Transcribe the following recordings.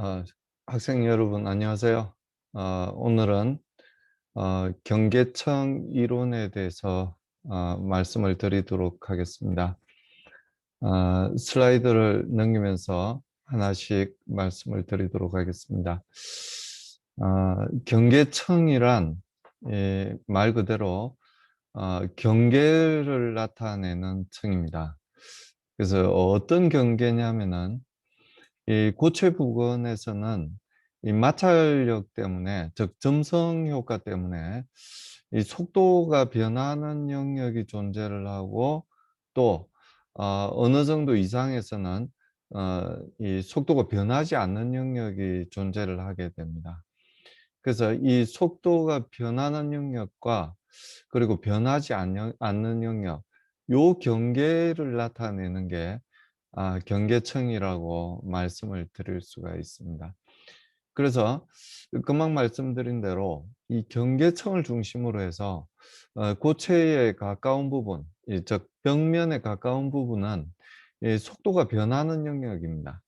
어, 학생 여러분 안녕하세요. 오늘은 경계청 이론에 대해서 말씀을 드리도록 하겠습니다. 슬라이드를 넘기면서 하나씩 말씀을 드리도록 하겠습니다. 경계청이란 말 그대로 경계를 나타내는 청입니다. 그래서 어떤 경계냐면은 이 고체 부근에서는 이 마찰력 때문에, 즉 점성 효과 때문에 이 속도가 변하는 영역이 존재를 하고, 또 어느 정도 이상에서는 이 속도가 변하지 않는 영역이 존재를 하게 됩니다. 그래서 이 속도가 변하는 영역과 그리고 변하지 않는 영역, 요 경계를 나타내는 게 경계청이라고 말씀을 드릴 수가 있습니다. 그래서 금방 말씀드린 대로 이 경계청을 중심으로 해서 고체에 가까운 부분, 즉 벽면에 가까운 부분은 이 속도가 변하는 영역입니다.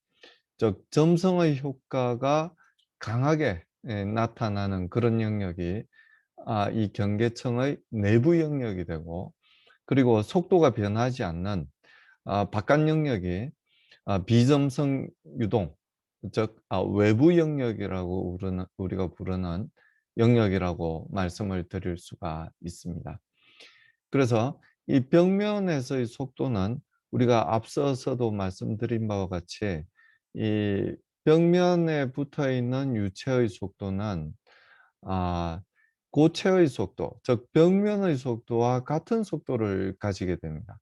즉 점성의 효과가 강하게 나타나는 그런 영역이 이 경계청의 내부 영역이 되고, 그리고 속도가 변하지 않는 바깥 영역이 비점성 유동, 즉 외부 영역이라고 우리가 부르는 영역이라고 말씀을 드릴 수가 있습니다. 그래서 이 벽면에서의 속도는 우리가 앞서서도 말씀드린 바와 같이 이 벽면에 붙어 있는 유체의 속도는 아, 고체의 속도, 즉 벽면의 속도와 같은 속도를 가지게 됩니다.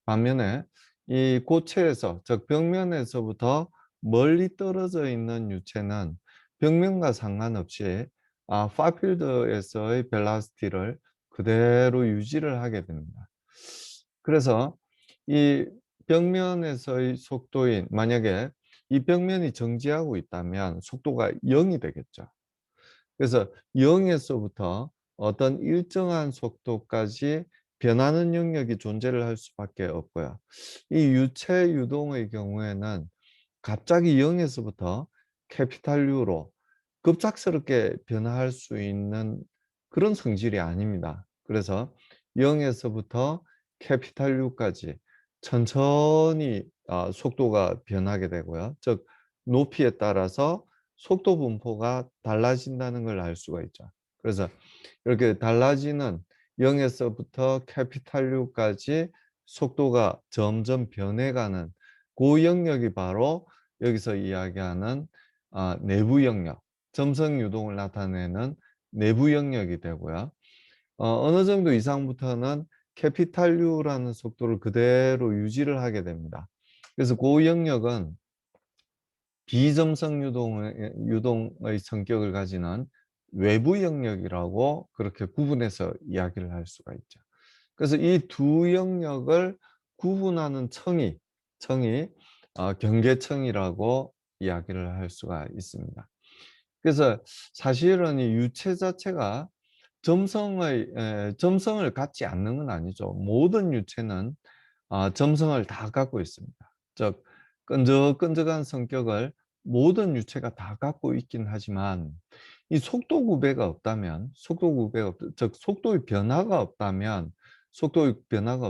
반면에 이 고체에서, 즉 벽면에서부터 멀리 떨어져 있는 유체는 벽면과 상관없이 파필드에서의 벨라시티를 그대로 유지를 하게 됩니다. 그래서 이 벽면에서의 속도인, 만약에 이 벽면이 정지하고 있다면 속도가 0이 되겠죠. 그래서 0에서부터 어떤 일정한 속도까지 변하는 영역이 존재를 할 수밖에 없고요. 이 유체 유동의 경우에는 갑자기 0에서부터 캐피탈 U로 급작스럽게 변화할 수 있는 그런 성질이 아닙니다. 그래서 0에서부터 캐피탈 U까지 천천히 속도가 변하게 되고요. 즉 높이에 따라서 속도 분포가 달라진다는 걸 알 수가 있죠. 그래서 이렇게 달라지는 0에서부터 캐피탈 U까지 속도가 점점 변해가는 그 영역이 바로 여기서 이야기하는 내부 영역, 점성 유동을 나타내는 내부 영역이 되고요. 어느 정도 이상부터는 캐피탈 U라는 속도를 그대로 유지를 하게 됩니다. 그래서 그 영역은 비점성 유동의 성격을 가지는 외부 영역이라고 그렇게 구분해서 이야기를 할 수가 있죠. 그래서 이 두 영역을 구분하는 청이 경계청이라고 이야기를 할 수가 있습니다. 그래서 사실은 이 유체 자체가 점성을 갖지 않는 건 아니죠. 모든 유체는 점성을 다 갖고 있습니다. 즉 끈적끈적한 성격을 모든 유체가 다 갖고 있긴 하지만, 이 즉 속도의 변화가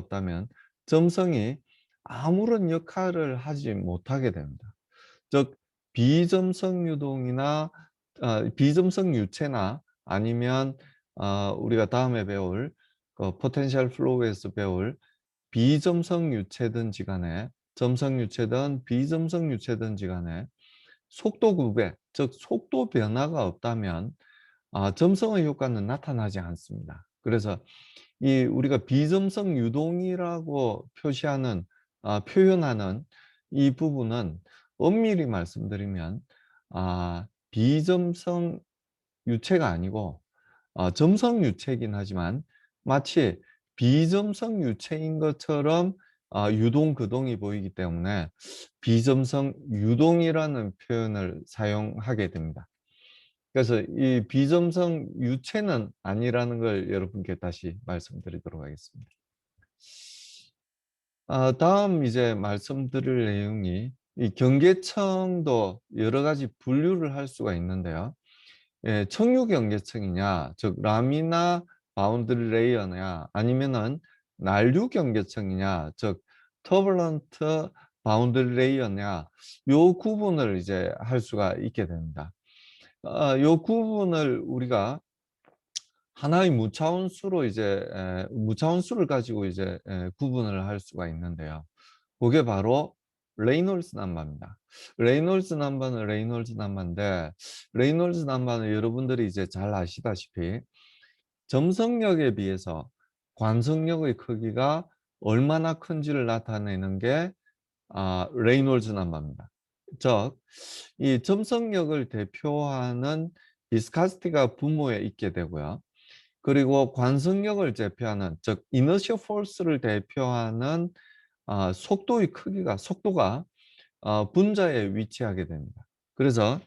없다면 점성이 아무런 역할을 하지 못하게 됩니다. 즉 비점성 유동이나 비점성 유체나 아니면 우리가 다음에 배울 포텐셜 플로우에서 배울 비점성 유체든지 간에, 점성 유체든 비점성 유체든지 간에 속도 구배, 즉 속도 변화가 없다면 점성의 효과는 나타나지 않습니다. 그래서 이 우리가 비점성 유동이라고 표현하는 이 부분은 엄밀히 말씀드리면 비점성 유체가 아니고 점성 유체이긴 하지만 마치 비점성 유체인 것처럼 유동 그동이 보이기 때문에 비점성 유동이라는 표현을 사용하게 됩니다. 그래서 이 비점성 유체는 아니라는 걸 여러분께 다시 말씀드리도록 하겠습니다. 다음 이제 말씀드릴 내용이 이 경계청도 여러 가지 분류를 할 수가 있는데요. 예, 청유 경계청이냐, 즉 라미나 바운드리 레이어냐, 아니면은 난류 경계청이냐, 즉 터블런트 바운드리 레이어냐, 요 구분을 이제 할 수가 있게 됩니다. 요 구분을 우리가 하나의 무차원수로 이제 무차원수를 가지고 이제 구분을 할 수가 있는데요. 그게 바로 레이놀즈 남바입니다. 레이놀즈 남바는 레이놀즈 남바인데, 레이놀즈 남바는 여러분들이 이제 잘 아시다시피 점성력에 비해서 관성력의 크기가 얼마나 큰지를 나타내는 게 레이놀즈 남바입니다. 즉, 이 점성력을 대표하는 비스카스티가 분모에 있게 되고요. 그리고 관성력을 대표하는, 즉 이너셜 포스를 대표하는 속도의 크기가, 속도가 분자에 위치하게 됩니다. 그래서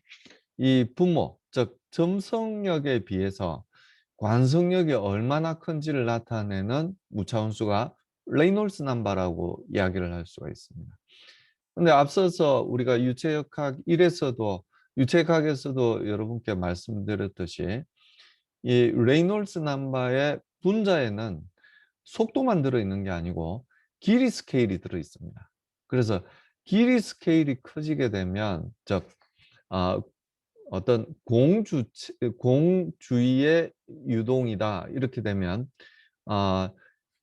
이 분모, 즉 점성력에 비해서 관성력이 얼마나 큰지를 나타내는 무차원수가 레이놀스 넘버라고 이야기를 할 수가 있습니다. 근데 앞서서 우리가 유체역학 1에서도, 유체역학에서도 여러분께 말씀드렸듯이 이 레이놀스 넘버의 분자에는 속도만 들어있는 게 아니고 길이 스케일이 들어있습니다. 그래서 길이 스케일이 커지게 되면, 즉 어, 어떤 공주위의 유동이다 이렇게 되면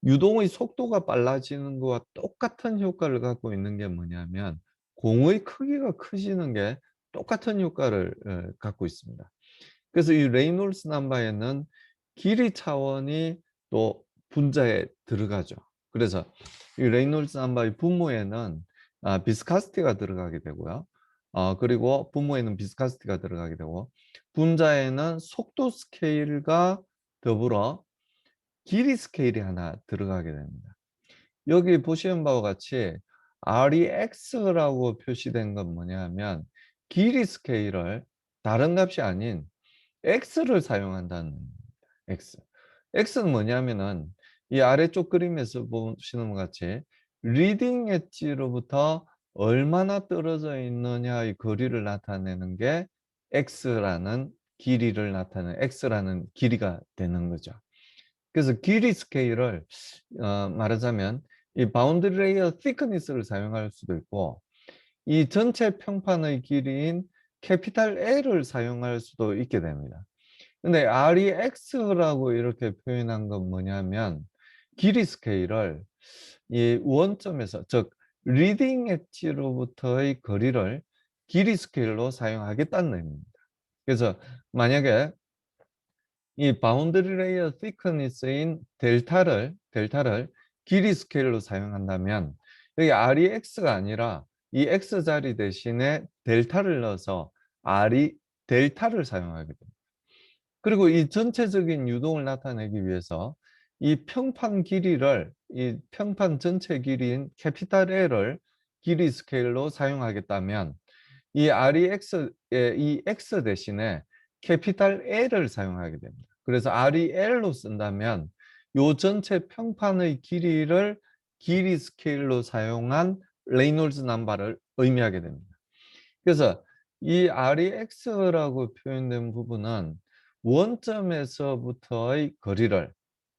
유동의 속도가 빨라지는 것과 똑같은 효과를 갖고 있는 게 뭐냐면, 공의 크기가 커지는 게 똑같은 효과를 갖고 있습니다. 그래서 이 레이놀스 넘버에는 길이 차원이 또 분자에 들어가죠. 그래서 이 레이놀스 넘버의 분모에는 비스카스티가 들어가게 되고요. 그리고 분모에는 비스카스티가 들어가게 되고, 분자에는 속도 스케일과 더불어 길이 스케일이 하나 들어가게 됩니다. 여기 보시는 바와 같이 REX라고 표시된 건 뭐냐면, 길이 스케일을 다른 값이 아닌 X를 사용한다는 X. X는 뭐냐면은 이 아래쪽 그림에서 보시는 것 같이 리딩 엣지로부터 얼마나 떨어져 있느냐의 거리를 나타내는 게 X라는 길이를 나타내는 X라는 길이가 되는 거죠. 그래서 길이 스케일을 말하자면 이 바운드리 레이어 thickness를 사용할 수도 있고, 이 전체 평판의 길이인 캐피탈 L을 사용할 수도 있게 됩니다. 근데 REX라고 이렇게 표현한 건 뭐냐면, 길이 스케일을 이 원점에서, 즉 리딩 엣지로부터의 거리를 길이 스케일로 사용하겠다는 의미입니다. 그래서 만약에 이 바운드리 레이어 thickness인 델타를 길이 스케일로 사용한다면, 여기 REX가 아니라 이 X 자리 대신에 델타를 넣어서 RE 델타를 사용하게 됩니다. 그리고 이 전체적인 유동을 나타내기 위해서 이 평판 길이를, 이 평판 전체 길이인 캐피탈 L을 길이 스케일로 사용하겠다면, 이 REX의 이 X 대신에 캐피탈 L을 사용하게 됩니다. 그래서 REL로 쓴다면 요 전체 평판의 길이를 길이 스케일로 사용한 레이놀즈 넘버를 의미하게 됩니다. 그래서 이 REX라고 표현된 부분은 원점에서부터의 거리를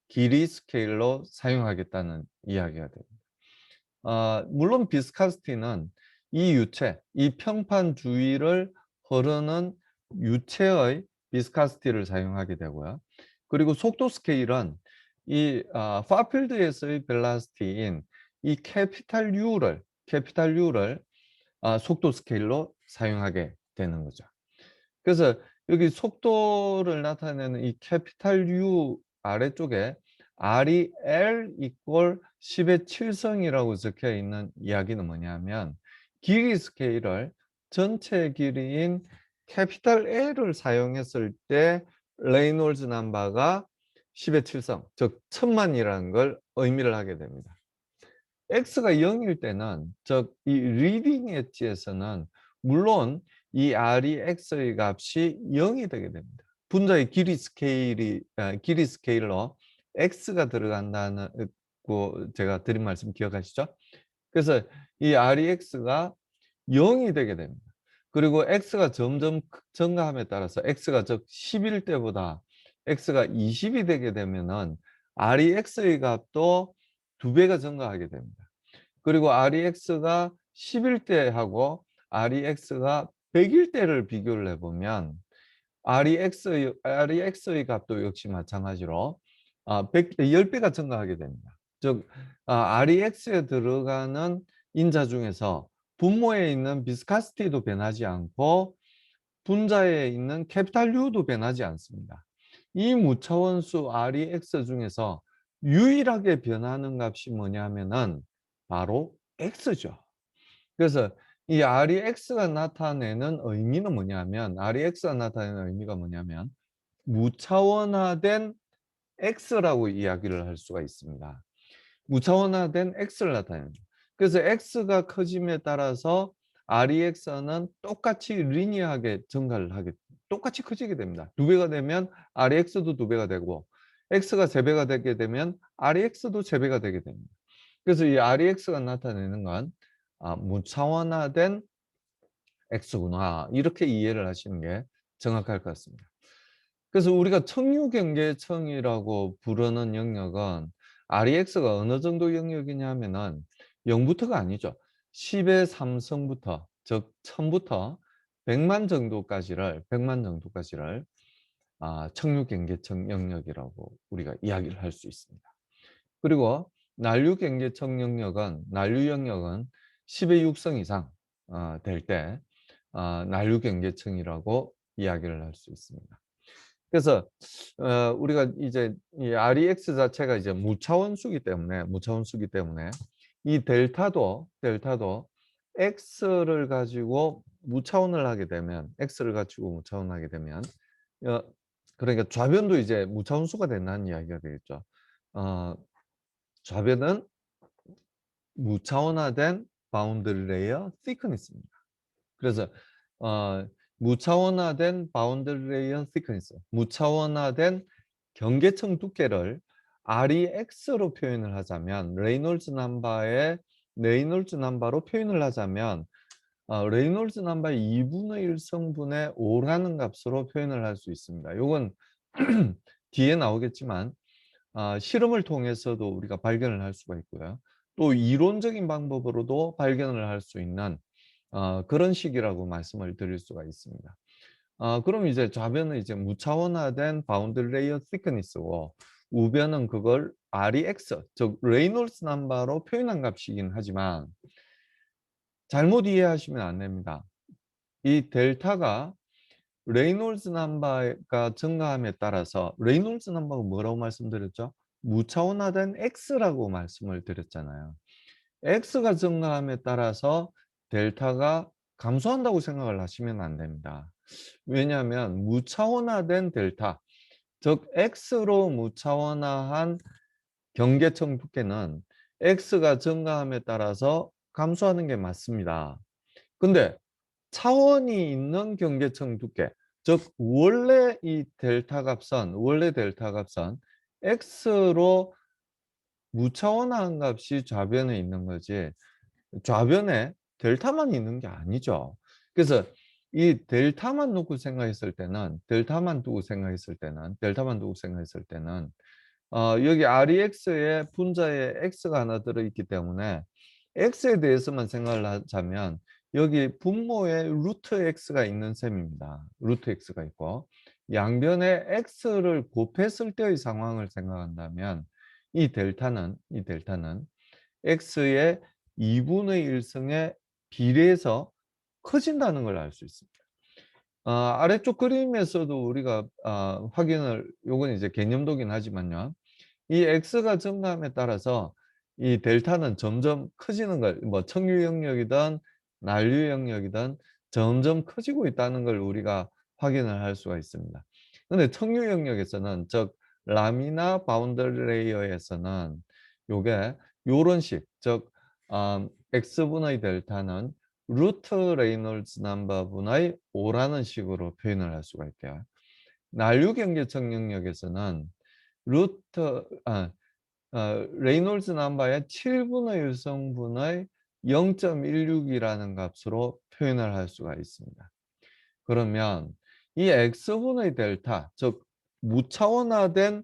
길이 스케일로 사용하겠다는 이야기가 됩니다. 물론 비스카스티는 이 유체, 이 평판 주위를 흐르는 유체의 비스카스티를 사용하게 되고요. 그리고 속도 스케일은 이 파필드에서의 벨라시티인 이 캐피탈 U를 속도 스케일로 사용하게 되는 거죠. 그래서 여기 속도를 나타내는 이 캐피탈 U 아래쪽에 R이 L 이꼴 10의 7성이라고 적혀 있는 이야기는 뭐냐면, 길이 스케일을 전체 길이인 캐피탈 L을 사용했을 때 레이놀즈 넘버가 10의 7성, 즉 1000만이라는 걸 의미를 하게 됩니다. X가 0일 때는, 즉 이 리딩 엣지에서는 물론 이 R이 X의 값이 0이 되게 됩니다. 분자의 길이 스케일로 X가 들어간다는 거 제가 드린 말씀 기억하시죠? 그래서 이 REX가 0이 되게 됩니다. 그리고 x가 점점 증가함에 따라서 x가 즉 11 때보다 x가 20이 되게 되면은 REX의 값도 2배가 증가하게 됩니다. 그리고 REX가 10일 때하고 REX가 100일 때를 비교를 해보면 REX의 값도 역시 마찬가지로 10배가 증가하게 됩니다. 즉 REX에 들어가는 인자 중에서 분모에 있는 비스카시티도 변하지 않고 분자에 있는 캐피탈 U도 변하지 않습니다. 이 무차원수 REX 중에서 유일하게 변하는 값이 뭐냐면은 바로 X죠. 그래서 이 REX가 나타내는 의미는 뭐냐면 REX가 나타내는 의미가 뭐냐면 무차원화된 X라고 이야기를 할 수가 있습니다. 무차원화된 X를 나타내는. 그래서 X가 커짐에 따라서 REX는 똑같이 리니어하게 증가를 하게 똑같이 커지게 됩니다. 2배가 되면 REX도 2배가 되고 X가 3배가 되게 되면 REX도 3배가 되게 됩니다. 그래서 이 REX가 나타내는 건 무차원화된 X구나. 이렇게 이해를 하시는 게 정확할 것 같습니다. 그래서 우리가 청유경계청이라고 부르는 영역은 REX가 어느 정도 영역이냐면은 0부터가 아니죠. 10의 3성부터 즉 1000부터 100만 정도까지를 청유경계청 영역이라고 우리가 이야기를 할 수 있습니다. 그리고 난류경계청 영역은 난류 영역은 10의 6성 이상 될 때 난류경계청이라고 이야기를 할 수 있습니다. 그래서 우리가 이제 이 REX 자체가 이제 무차원수기 때문에 이 델타도 x를 가지고 무차원을 하게 되면 x를 가지고 무차원을 하게 되면 어, 그러니까 좌변도 이제 무차원수가 된다는 이야기가 되겠죠. 어, 좌변은 무차원화된 바운드리 레이어 시크니스입니다. 그래서 어, 무차원화된 바운드리 레이어 시퀀스, 무차원화된 경계청 두께를 REX로 표현을 하자면 레이놀즈 넘바로 표현을 하자면 레이놀즈 넘바의 2분의 1 성분의 5라는 값으로 표현을 할 수 있습니다. 이건 뒤에 나오겠지만 실험을 통해서도 우리가 발견을 할 수가 있고요. 또 이론적인 방법으로도 발견을 할 수 있는 그런 식이라고 말씀을 드릴 수가 있습니다. 그럼 이제 좌변은 이제 무차원화된 바운드 레이어 시크니스고 우변은 그걸 REX, 즉 레이놀스 넘버로 표현한 값이긴 하지만 잘못 이해하시면 안 됩니다. 이 델타가 레이놀스 넘버가 증가함에 따라서 레이놀스 넘버가 뭐라고 말씀드렸죠? 무차원화된 X라고 말씀을 드렸잖아요. X가 증가함에 따라서 델타가 감소한다고 생각을 하시면 안 됩니다. 왜냐하면 무차원화된 델타, 즉 X로 무차원화한 경계청 두께는 X가 증가함에 따라서 감소하는 게 맞습니다. 근데 차원이 있는 경계청 두께, 즉 원래 델타 값은 X로 무차원화한 값이 좌변에 있는 거지 좌변에 델타만 있는 게 아니죠. 그래서 이 델타만 두고 생각했을 때는 여기 REX에 분자에 X가 하나 들어있기 때문에 X에 대해서만 생각을 하자면 여기 분모에 루트 X가 있는 셈입니다. 루트 X가 있고 양변에 X를 곱했을 때의 상황을 생각한다면 이 델타는 X의 2분의 1승에 비례해서 커진다는 걸 알 수 있습니다. 아래쪽 그림에서도 우리가 요건 이제 개념도긴 하지만요. 이 X가 증가함에 따라서 이 델타는 점점 커지는 걸, 뭐 청유 영역이든 난류 영역이든 점점 커지고 있다는 걸 우리가 확인을 할 수가 있습니다. 근데 청유 영역에서는, 즉 라미나 바운더리 레이어에서는 요게 요런 식, 즉 X분의 델타는 루트 레이놀즈 넘버분의 5라는 식으로 표현을 할 수가 있대요. 난류 경계청 영역에서는 루트 레이놀즈 넘버의 7분의 1성분의 0.16이라는 값으로 표현을 할 수가 있습니다. 그러면 이 x분의 델타, 즉 무차원화된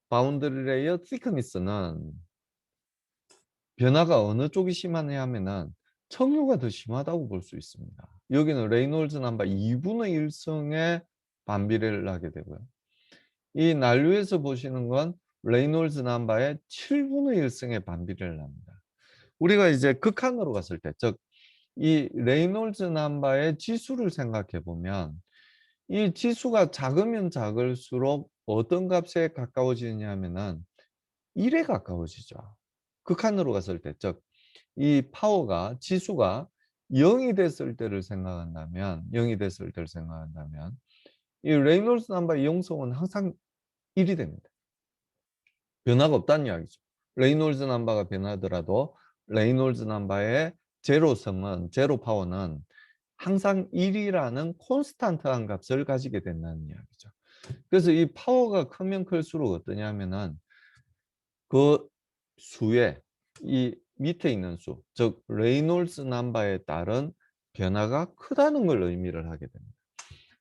바운더리 레이어 thickness는 변화가 어느 쪽이 심하냐 하면은 청류가 더 심하다고 볼 수 있습니다. 여기는 레이놀즈 넘버 2분의 1승의 반비례를 하게 되고요. 이 난류에서 보시는 건 레이놀즈 넘버의 7분의 1승의 반비례를 합니다. 우리가 이제 극한으로 갔을 때, 즉 이 레이놀즈 넘버의 지수를 생각해 보면 이 지수가 작으면 작을수록 어떤 값에 가까워지느냐 하면은 1에 가까워지죠. 극한으로 갔을 때, 즉 이 파워가 지수가 0이 됐을 때를 생각한다면, 0이 됐을 때를 생각한다면 이 레이놀스 넘버의 영성은 항상 1이 됩니다. 변화가 없다는 이야기죠. 레이놀즈 넘버가 변하더라도 레이놀즈 넘버의 제로성은, 제로 파워는 항상 1이라는 콘스탄트한 값을 가지게 된다는 이야기죠. 그래서 이 파워가 크면 클수록 어떠냐면은 그 수에 이 밑에 있는 수, 즉 레이놀즈 넘버에 따른 변화가 크다는 걸 의미를 하게 됩니다.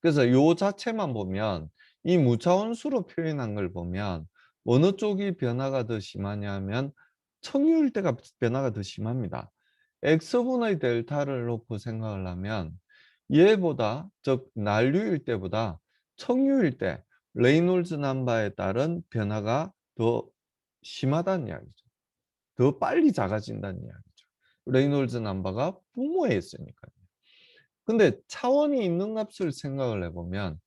그래서 요 자체만 보면 이 무차원수로 표현한 걸 보면 어느 쪽이 변화가 더 심하냐면 청유일 때가 변화가 더 심합니다. x분의 델타를 놓고 생각을 하면 얘보다, 즉 난류일 때보다 청유일 때 레이놀즈 넘버에 따른 변화가 더 심하다는 이야기죠. 더 빨리 작아진다는 이야기죠. 레이놀즈 넘버가 분모에 있으니까요. 근데 차원이 있는 값을 생각을 해보면,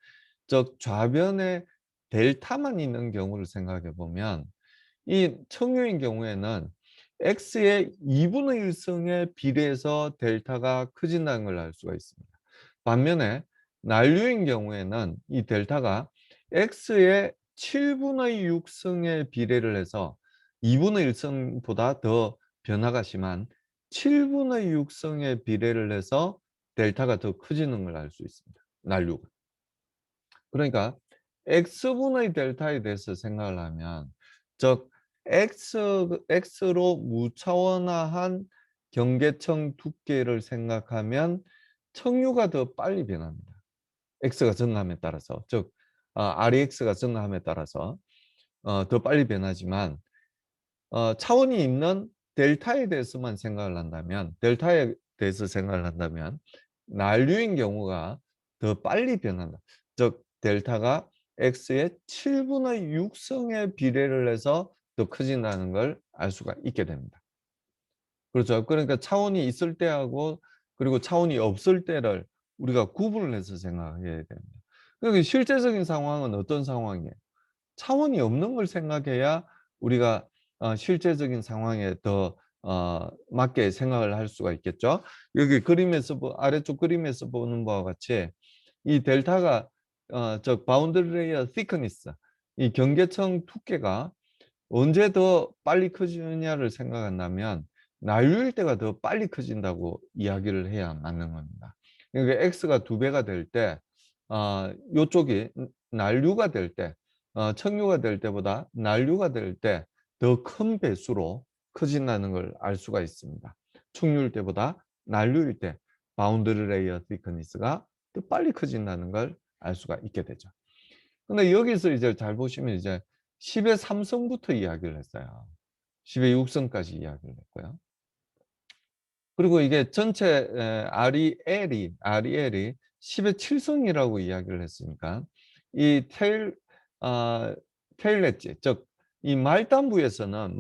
즉 좌변에 델타만 있는 경우를 생각해 보면 이 청유인 경우에는 x의 2분의 1승에 비례해서 델타가 커진다는 걸 알 수가 있습니다. 반면에 난류인 경우에는 이 델타가 x의 7분의 6승에 비례를 해서 2분의 1승보다 더 변화가 심한 7분의 6승에 비례를 해서 델타가 더 커지는 걸 알 수 있습니다. 난류가. 그러니까 x분의 델타에 대해서 생각을 하면, 즉 x로 무차원화한 경계청 두께를 생각하면 청류가 더 빨리 변합니다. x가 증가함에 따라서, 즉 REX가 증가함에 따라서 더 빨리 변하지만 차원이 있는 델타에 대해서만 생각을 한다면, 델타에 대해서 생각을 한다면 난류인 경우가 더 빨리 변한다. 즉 델타가 x의 7분의 6승에 비례를 해서 더 커진다는 걸 알 수가 있게 됩니다. 그렇죠. 그러니까 차원이 있을 때하고 그리고 차원이 없을 때를 우리가 구분을 해서 생각해야 됩니다. 그러니까 실제적인 상황은 어떤 상황이에요? 차원이 없는 걸 생각해야 우리가 실제적인 상황에 더 맞게 생각을 할 수가 있겠죠. 여기 그림에서 아래쪽 그림에서 보는 바와 같이 이 델타가 즉 바운더리 레이어 thickness, 이 경계청 두께가 언제 더 빨리 커지느냐를 생각한다면 난류일 때가 더 빨리 커진다고 이야기를 해야 맞는 겁니다. 그러니까 x가 2배가 될 때 요쪽이 난류가 될 때, 청류가 될 때보다 난류가 될 때 더 큰 배수로 커진다는 걸 알 수가 있습니다. 청류일 때보다 난류일 때 바운더리 레이어 thickness가 더 빨리 커진다는 걸 알 수가 있게 되죠. 근데 여기서 이제 잘 보시면 이제 10의 3성부터 이야기를 했어요. 10의 6성까지 이야기를 했고요. 그리고 이게 전체 REL이 10의 7성이라고 이야기를 했으니까 이 테일 엣지, 즉 이 말단부에서는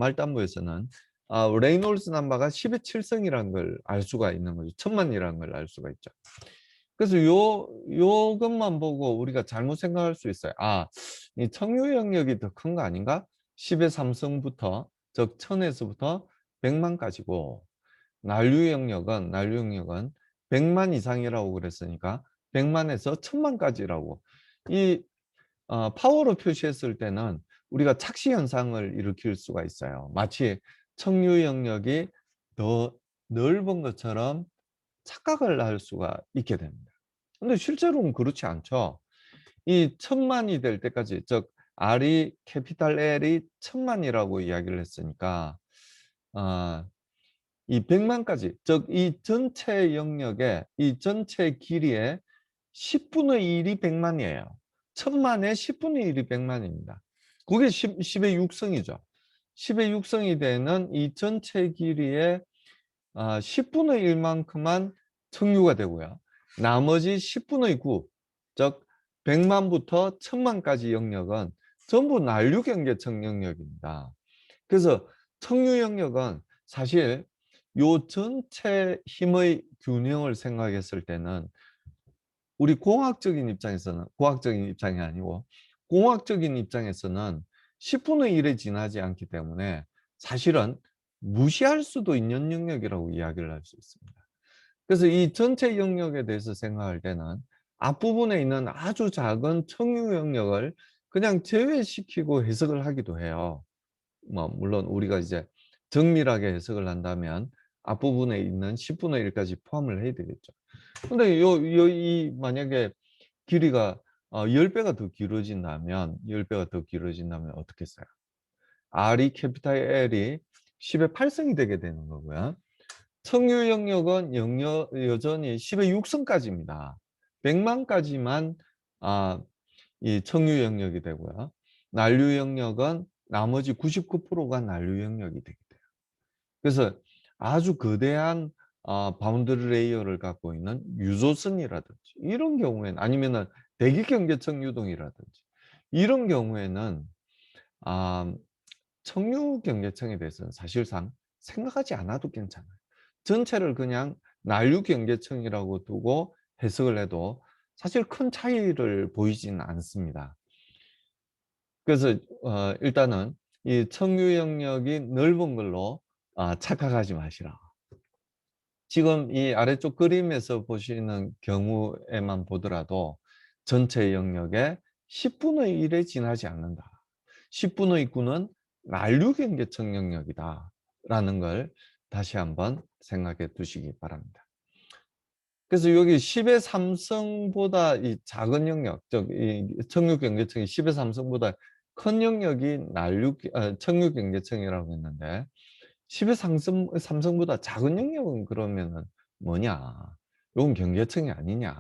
레이놀즈 넘버가 10의 7성이라는 걸 알 수가 있는 거죠. 천만이라는 걸 알 수가 있죠. 그래서 요것만 보고 우리가 잘못 생각할 수 있어요. 이 청유 영역이 더 큰 거 아닌가? 10의 3성부터, 즉 1000에서부터 100만까지고 난류 영역은 100만 이상이라고 그랬으니까 100만에서 1000만까지라고. 이 파워로 표시했을 때는 우리가 착시 현상을 일으킬 수가 있어요. 마치 청유 영역이 더 넓은 것처럼 착각을 할 수가 있게 됩니다. 근데 실제로는 그렇지 않죠. 이 1000만이 될 때까지, 즉 R이 캐피탈 L이 1000만이라고 이야기를 했으니까 이 100만까지, 즉 이 전체 영역의 이 전체 길이의 10분의 1이 100만이에요. 1000만의 10분의 1이 100만입니다. 그게 10의 6성이죠. 10의 6성이 되는 이 전체 길이의 10분의 1만큼만 청류가 되고요. 나머지 10분의 9, 즉 100만부터 1000만까지 영역은 전부 난류경계청 영역입니다. 그래서 청류 영역은 사실 요 전체 힘의 균형을 생각했을 때는 우리 공학적인 입장에서는, 과학적인 입장이 아니고 공학적인 입장에서는 10분의 1에 지나지 않기 때문에 사실은 무시할 수도 있는 영역이라고 이야기를 할 수 있습니다. 그래서 이 전체 영역에 대해서 생각할 때는 앞부분에 있는 아주 작은 청유 영역을 그냥 제외시키고 해석을 하기도 해요. 뭐 물론 우리가 이제 정밀하게 해석을 한다면 앞부분에 있는 10분의 1까지 포함을 해야 되겠죠. 근데 이 만약에 길이가 10배가 더 길어진다면 10배가 더 길어진다면 어떻게 써요? R이 캐피탈 L이 10의 8승이 되게 되는 거고요. 청유 영역은 여전히 10의 6승까지입니다. 100만까지만 이 청유 영역이 되고요. 난류 영역은 나머지 99%가 난류 영역이 되게 돼요. 그래서 아주 거대한 바운더리 레이어를 갖고 있는 유조선이라든지 이런 경우에는, 아니면은 대기경계청 유동이라든지 이런 경우에는 아, 청유경계청에 대해서는 사실상 생각하지 않아도 괜찮아요. 전체를 그냥 난류경계청이라고 두고 해석을 해도 사실 큰 차이를 보이지는 않습니다. 그래서 일단은 이 청유 영역이 넓은 걸로 착각하지 마시라. 지금 이 아래쪽 그림에서 보시는 경우에만 보더라도 전체 영역의 10분의 1에 지나지 않는다. 10분의 9는 난류경계청 영역이다. 라는 걸 다시 한번 생각해 두시기 바랍니다. 그래서 여기 10의 3성보다 이 작은 영역, 즉, 이 청유경계청이 10의 3성보다 큰 영역이 청유경계청이라고 했는데, 10의 삼성보다 작은 영역은 그러면은 뭐냐? 이건 경계청이 아니냐?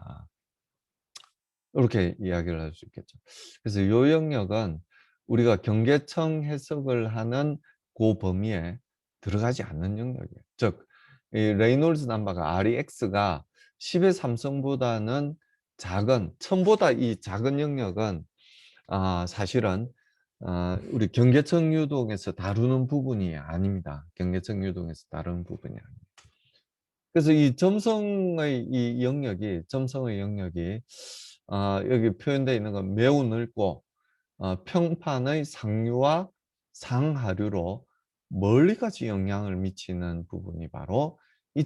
이렇게 이야기를 할 수 있겠죠. 그래서 이 영역은 우리가 경계청 해석을 하는 그 범위에 들어가지 않는 영역이에요. 즉, 이 레이놀즈 넘버가 REX가 10의 삼성보다는 작은, 1000보다 이 작은 영역은 사실은 우리 경계청 유동에서 다루는 부분이 아닙니다. 경계청 유동에서 다루는 부분이 아닙니다. 그래서 이 점성의 영역이 여기 표현되어 있는 건 매우 넓고 평판의 상류와 상하류로 멀리까지 영향을 미치는 부분이 바로 이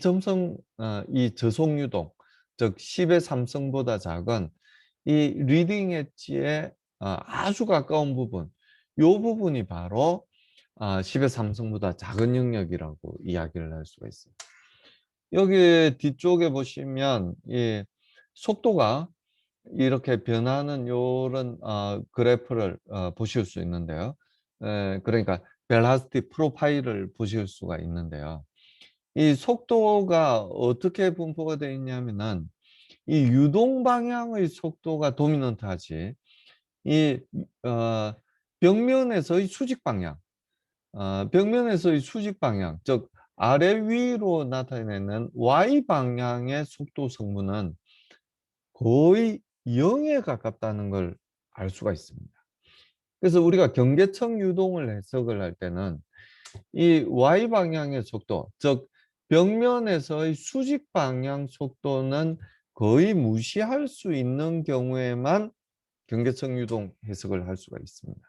이 저속 유동, 즉 10의 3성보다 작은 이 리딩 엣지의 아주 가까운 부분, 이 부분이 바로 10의 3성보다 작은 영역이라고 이야기를 할 수가 있습니다. 여기 뒤쪽에 보시면 이 속도가 이렇게 변하는 요런 그래프를 보실 수 있는데요. 그러니까 벨라스티 프로파일을 보실 수가 있는데요. 이 속도가 어떻게 분포가 되어 있냐면은 이 유동 방향의 속도가 도미넌트하지, 이 벽면에서의 수직 방향, 벽면에서의 수직 방향, 즉 아래 위로 나타내는 Y 방향의 속도 성분은 거의 0에 가깝다는 걸 알 수가 있습니다. 그래서 우리가 경계청 유동을 해석을 할 때는 이 Y 방향의 속도, 즉 벽면에서의 수직 방향 속도는 거의 무시할 수 있는 경우에만 경계청 유동 해석을 할 수가 있습니다.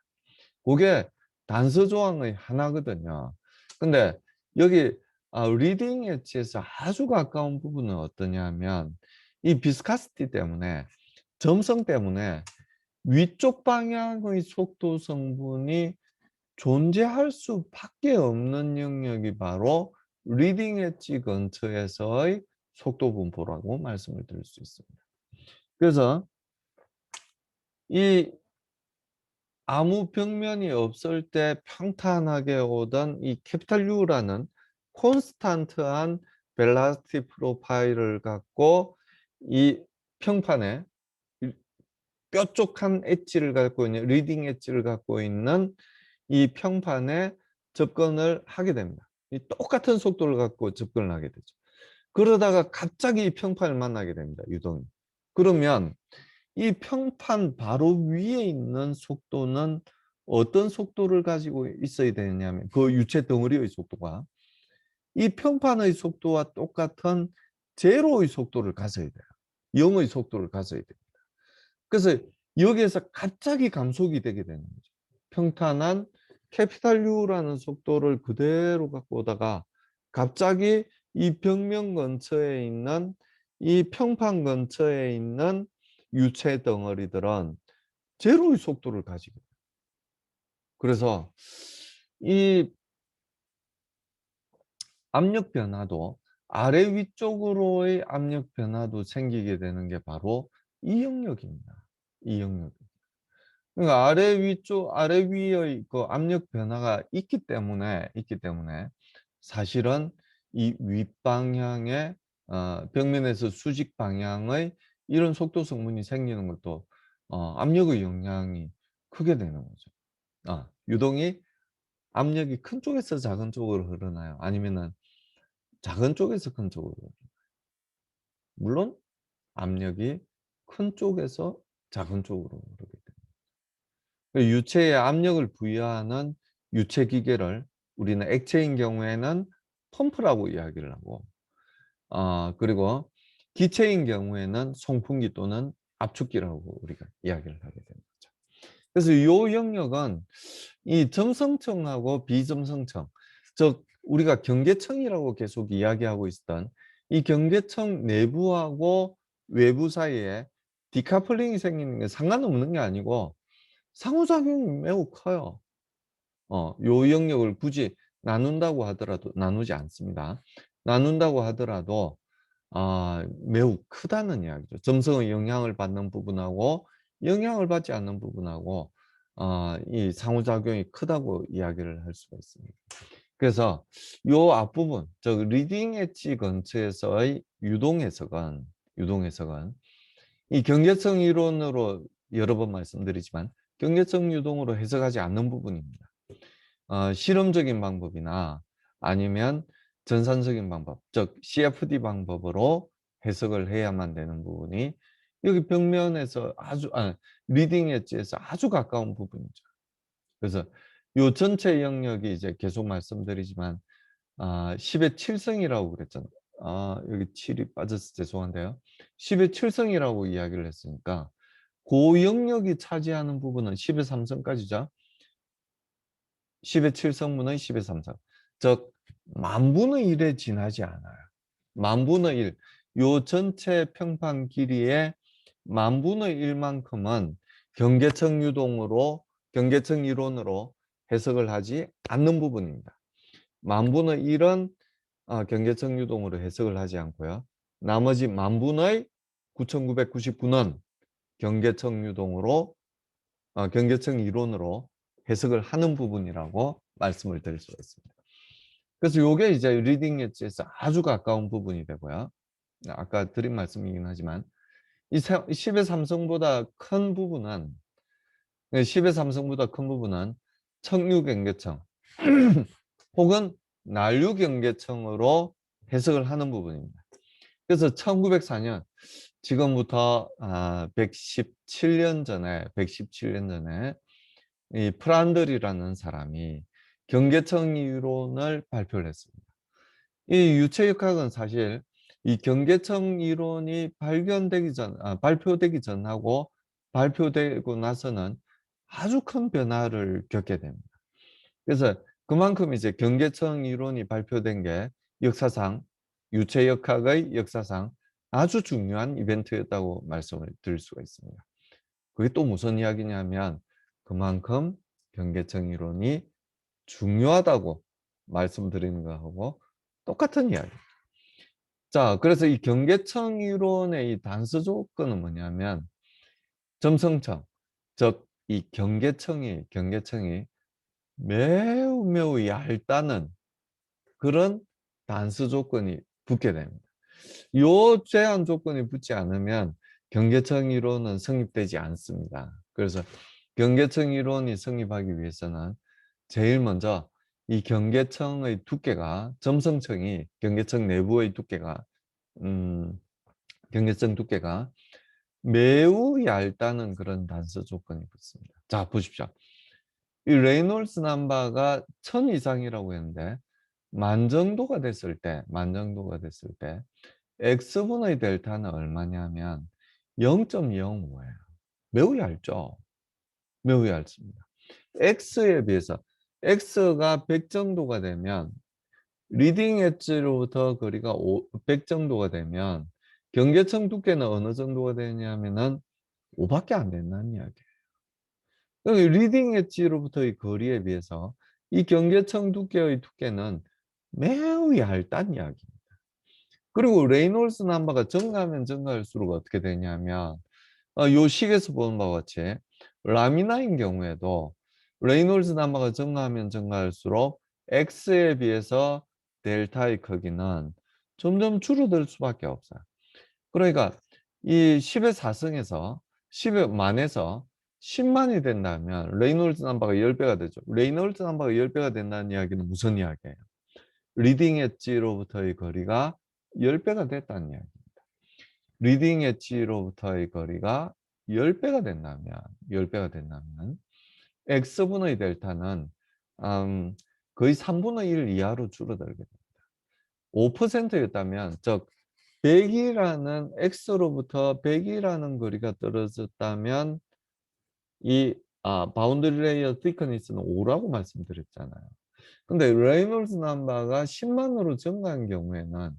그게 단서 조항의 하나거든요. 근데 여기 리딩 엣지에서 아주 가까운 부분은 어떠냐면 이 비스카시티 때문에, 점성 때문에 위쪽 방향의 속도 성분이 존재할 수밖에 없는 영역이 바로 리딩 엣지 근처에서의 속도 분포라고 말씀을 드릴 수 있습니다. 그래서 이 아무 벽면이 없을 때 평탄하게 오던 이 캐피탈 U라는 콘스탄트한 벨라스티 프로파일을 갖고 이 평판에 뾰족한 엣지를 갖고 있는 리딩 엣지를 갖고 있는 이 평판에 접근을 하게 됩니다. 이 똑같은 속도를 갖고 접근을 하게 되죠. 그러다가 갑자기 이 평판을 만나게 됩니다. 유동이. 그러면 이 평판 바로 위에 있는 속도는 어떤 속도를 가지고 있어야 되냐면 그 유체 덩어리의 속도가 이 평판의 속도와 똑같은 제로의 속도를 가져야 돼요. 0의 속도를 가져야 돼요. 그래서 여기에서 갑자기 감속이 되게 되는 거죠. 평탄한 캐피탈 U라는 속도를 그대로 갖고 오다가 갑자기 이 벽면 근처에 있는 이 평판 근처에 있는 유체 덩어리들은 제로의 속도를 가지고 있어요. 그래서 이 압력 변화도 아래 위쪽으로의 압력 변화도 생기게 되는 게 바로 이 영역입니다. 이 영역. 그러니까 아래 위쪽, 아래 위의 그 압력 변화가 있기 때문에 사실은 이 윗방향의 벽면에서 수직 방향의 이런 속도 성분이 생기는 것도 압력의 영향이 크게 되는 거죠. 유동이 압력이 큰 쪽에서 작은 쪽으로 흐르나요? 아니면은 작은 쪽에서 큰 쪽으로 흐르나요? 물론 압력이 큰 쪽에서 작은 쪽으로 흐르게 됩니다. 그 유체에 압력을 부여하는 유체 기계를 우리는 액체인 경우에는 펌프라고 이야기를 하고 그리고 기체인 경우에는 송풍기 또는 압축기라고 우리가 이야기를 하게 되는 거죠. 그래서 이 영역은 이 점성청하고 비점성청, 즉 우리가 경계청이라고 계속 이야기하고 있었던 이 경계청 내부하고 외부 사이에 디카플링이 생기는 게 상관없는 게 아니고 상호작용이 매우 커요. 요 영역을 굳이 나눈다고 하더라도 나누지 않습니다. 나눈다고 하더라도 매우 크다는 이야기죠. 점성의 영향을 받는 부분하고 영향을 받지 않는 부분하고 이 상호작용이 크다고 이야기를 할 수가 있습니다. 그래서 요 앞부분, 즉 리딩 엣지 근처에서의 유동 해석은 이 경계성 이론으로 여러 번 말씀드리지만 경계성 유동으로 해석하지 않는 부분입니다. 실험적인 방법이나 아니면 전산적인 방법, 즉 CFD 방법으로 해석을 해야만 되는 부분이 여기 벽면에서 리딩 엣지에서 아주 가까운 부분이죠. 그래서 요 전체 영역이 이제 계속 말씀드리지만 10의 7성이라고 그랬잖아요. 여기 7이 빠져서 죄송한데요. 10의 7성이라고 이야기를 했으니까 그 영역이 차지하는 부분은 10의 3성까지죠. 10의 7성분의 10의 3성. 즉 만분의 1에 지나지 않아요. 만분의 1. 요 전체 평판 길이의 만분의 1만큼은 경계청 유동으로 경계청 이론으로 해석을 하지 않는 부분입니다. 만분의 1은 경계청 유동으로 해석을 하지 않고요. 나머지 만분의 9999는 경계청 유동으로 경계청 이론으로 해석을 하는 부분이라고 말씀을 드릴 수가 있습니다. 그래서 이게 이제 리딩 엣지에서 아주 가까운 부분이 되고요. 아까 드린 말씀이긴 하지만 이 10의 3성보다 큰 부분은 10의 3성보다 큰 부분은 청류경계청 혹은 난류경계청으로 해석을 하는 부분입니다. 그래서 1904년 지금부터 117년 전에 이 프란들이라는 사람이 경계청 이론을 발표를 했습니다. 이 유체역학은 사실 이 경계청 이론이 발표되기 전하고 발표되고 나서는 아주 큰 변화를 겪게 됩니다. 그래서 그만큼 이제 경계청 이론이 발표된 게 역사상 유체역학의 역사상 아주 중요한 이벤트였다고 말씀을 드릴 수가 있습니다. 그게 또 무슨 이야기냐면 그만큼 경계청 이론이 중요하다고 말씀드리는 거하고 똑같은 이야기. 자, 그래서 이 경계청 이론의 이 단서 조건은 뭐냐면 점성청, 즉 이 경계청이 매우 매우 얇다는 그런 단수 조건이 붙게 됩니다. 요 제한 조건이 붙지 않으면 경계청 이론은 성립되지 않습니다. 그래서 경계청 이론이 성립하기 위해서는 제일 먼저 이 경계청의 두께가, 점성청이 경계청 내부의 두께가 경계청 두께가 매우 얇다는 그런 단서 조건이 붙습니다. 자, 보십시오. 이 레이놀스 넘버가 1000 이상이라고 했는데 만 정도가 됐을 때, x분의 델타는 얼마냐면 0.05예요. 매우 얇죠. 매우 얇습니다. x에 비해서 x가 100 정도가 되면, 리딩 엣지로부터 거리가 100 정도가 되면 경계청 두께는 어느 정도가 되냐면은 5밖에 안 된다는 이야기예요. 그러니까 리딩 엣지로부터의 거리에 비해서 이 경계청 두께의 두께는 매우 얇다는 이야기입니다. 그리고 레이놀스 넘버가 증가하면 증가할수록 어떻게 되냐면, 요 식에서 보는 바와 같이 라미나인 경우에도 레이놀스 넘버가 증가하면 증가할수록 x에 비해서 델타의 크기는 점점 줄어들 수밖에 없어요. 그러니까 이 10의 4승에서 10의 만에서 10만이 된다면 레이놀스 넘버가 10배가 되죠. 레이놀스 넘버가 10배가 된다는 이야기는 무슨 이야기예요? 리딩 엣지로부터의 거리가 10배가 됐다는 이야기. 리딩 엣지로부터의 거리가 10배가 된다면, x분의 델타는 거의 3분의 1 이하로 줄어들게 됩니다. 5%였다면, 즉 100이라는 x로부터 100이라는 거리가 떨어졌다면 이 바운더리 레이어 thickness는 5라고 말씀드렸잖아요. 근데 레이놀스 넘버가 10만으로 증가한 경우에는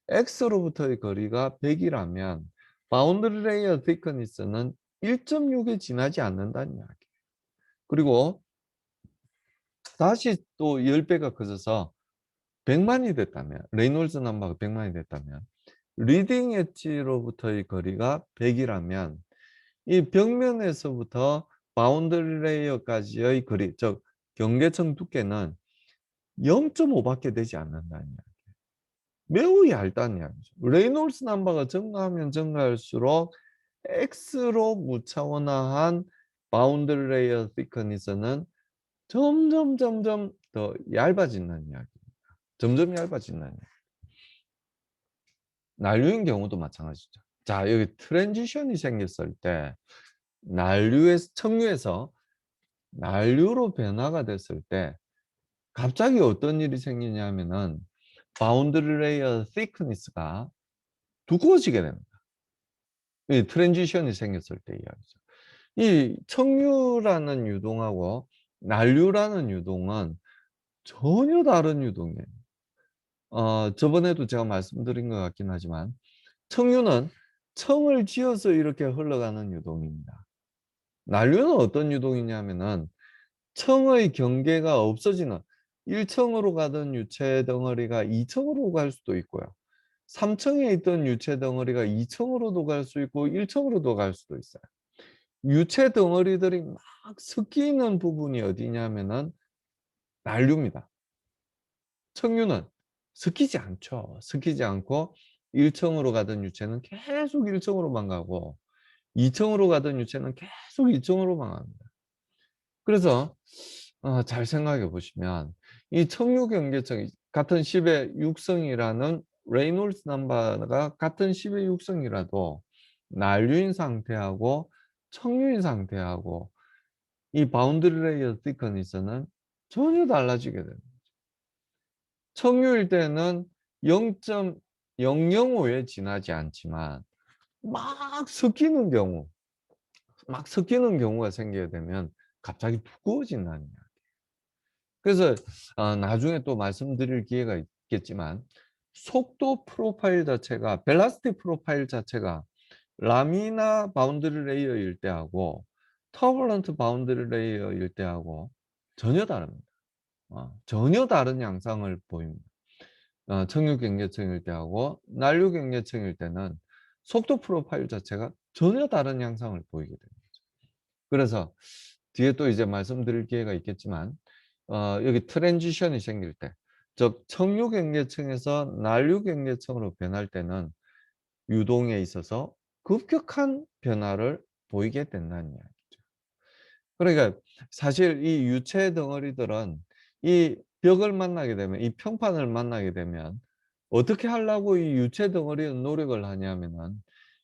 x로부터의 거리가 100이라면 바운더리 레이어 thickness는 1.6에 지나지 않는다는 이야기예요. 그리고 다시 또 10배가 커져서 100만이 됐다면, 레이놀스 넘버가 100만이 됐다면 리딩 엣지로부터의 거리가 100이라면 이 벽면에서부터 바운더리 레이어까지의 거리, 즉 경계청 두께는 0.5밖에 되지 않는다는 이야기예요. 매우 얇다는 이야기죠. 레이놀스 넘버가 증가하면 증가할수록 x로 무차원화한 바운더리 레이어 thickness는 점점 더 얇아진다는 이야기입니다. 점점 얇아진다는 이야기. 난류인 경우도 마찬가지죠. 자, 여기 트랜지션이 생겼을 때 청류에서 난류로 변화가 됐을 때 갑자기 어떤 일이 생기냐면은 바운더리 레이어 thickness가 두꺼워지게 됩니다. 이 트랜지션이 생겼을 때 이야기죠. 이 청류라는 유동하고 난류라는 유동은 전혀 다른 유동이에요. 저번에도 제가 말씀드린 것 같긴 하지만 청류는 청을 지어서 이렇게 흘러가는 유동입니다. 난류는 어떤 유동이냐면은 청의 경계가 없어지는, 1청으로 가던 유체 덩어리가 2청으로 갈 수도 있고요. 3청에 있던 유체 덩어리가 2청으로도 갈 수 있고 1청으로도 갈 수도 있어요. 유체 덩어리들이 막 섞이는 부분이 어디냐면은 난류입니다. 청류는 섞이지 않죠. 섞이지 않고 1청으로 가던 유체는 계속 1청으로만 가고 2청으로 가던 유체는 계속 2청으로만 갑니다. 그래서 잘 생각해 보시면 이 청류 경계청이 같은 10의 6성이라는 레이놀스 넘버가 같은 10의 6성이라도 난류인 상태하고 청류인 상태하고 이 바운더리 레이어 thickness는 전혀 달라지게 됩니다. 청유일 때는 0.005에 지나지 않지만 막 섞이는 경우, 가 생기게 되면 갑자기 두꺼워진다는 이야기. 그래서 나중에 또 말씀드릴 기회가 있겠지만 속도 프로파일 자체가, 벨라시티 프로파일 자체가 라미나 바운더리 레이어일 때하고 터블런트 바운더리 레이어일 때하고 전혀 다릅니다. 전혀 다른 양상을 보입니다. 청유 경계청일 때하고 난류 경계청일 때는 속도 프로파일 자체가 전혀 다른 양상을 보이게 됩니다. 그래서 뒤에 또 이제 말씀드릴 기회가 있겠지만 여기 트랜지션이 생길 때 즉 청류경계층에서 난류경계층으로 변할 때는 유동에 있어서 급격한 변화를 보이게 된다는 이야기죠. 그러니까 사실 이 유체 덩어리들은 이 벽을 만나게 되면, 이 평판을 만나게 되면 어떻게 하려고 이 유체 덩어리는 노력을 하냐면은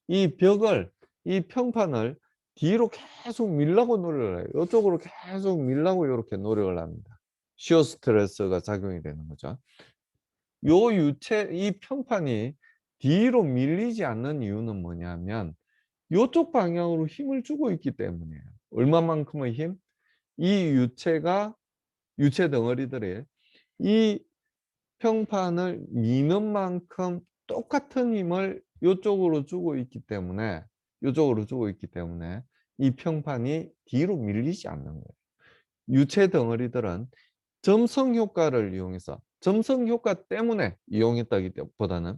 이 벽을, 이 평판을 뒤로 계속 밀라고 노력을 해요. 이쪽으로 계속 밀라고 이렇게 노력을 합니다. 시어 스트레스가 작용이 되는 거죠. 요 유체, 이 평판이 뒤로 밀리지 않는 이유는 뭐냐면 요쪽 방향으로 힘을 주고 있기 때문이에요. 얼마만큼의 힘? 이 유체가, 유체 덩어리들이 이 평판을 미는 만큼 똑같은 힘을 요쪽으로 주고 있기 때문에, 요쪽으로 주고 있기 때문에 이 평판이 뒤로 밀리지 않는 거예요. 유체 덩어리들은 점성 효과를 이용해서, 점성 효과 때문에 이용했다기보다는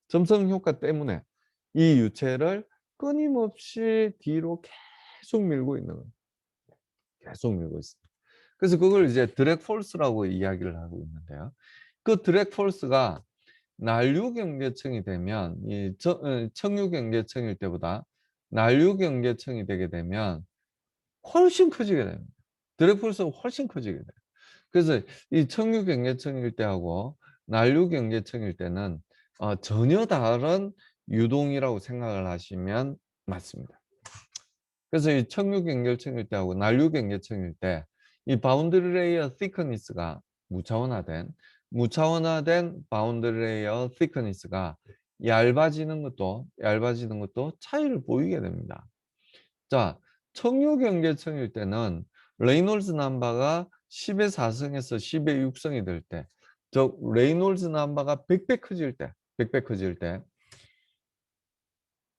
점성 효과 때문에 이 유체를 끊임없이 뒤로 계속 밀고 있는 거예요. 계속 밀고 있습니다. 그래서 그걸 이제 드랙 폴스라고 이야기를 하고 있는데요. 그 드랙 폴스가 난류 경계층이 되면, 이 청유 경계층일 때보다 난류 경계층이 되게 되면 훨씬 커지게 됩니다. 드랙 폴스가 훨씬 커지게 돼요. 그래서 이 청유 경계층일 때하고 난류 경계층일 때는 전혀 다른 유동이라고 생각을 하시면 맞습니다. 그래서 이 청유 경계층일 때하고 난류 경계층일 때 이 바운드리 레이어 thickness가 무차원화된 바운드리 레이어 thickness가 얇아지는 것도 차이를 보이게 됩니다. 자, 청유 경계층일 때는 레이놀즈 넘버가 10의 4승에서 10의 6승이 될 때, 즉 레이놀즈 넘버가 100배 커질 때, 100배 커질 때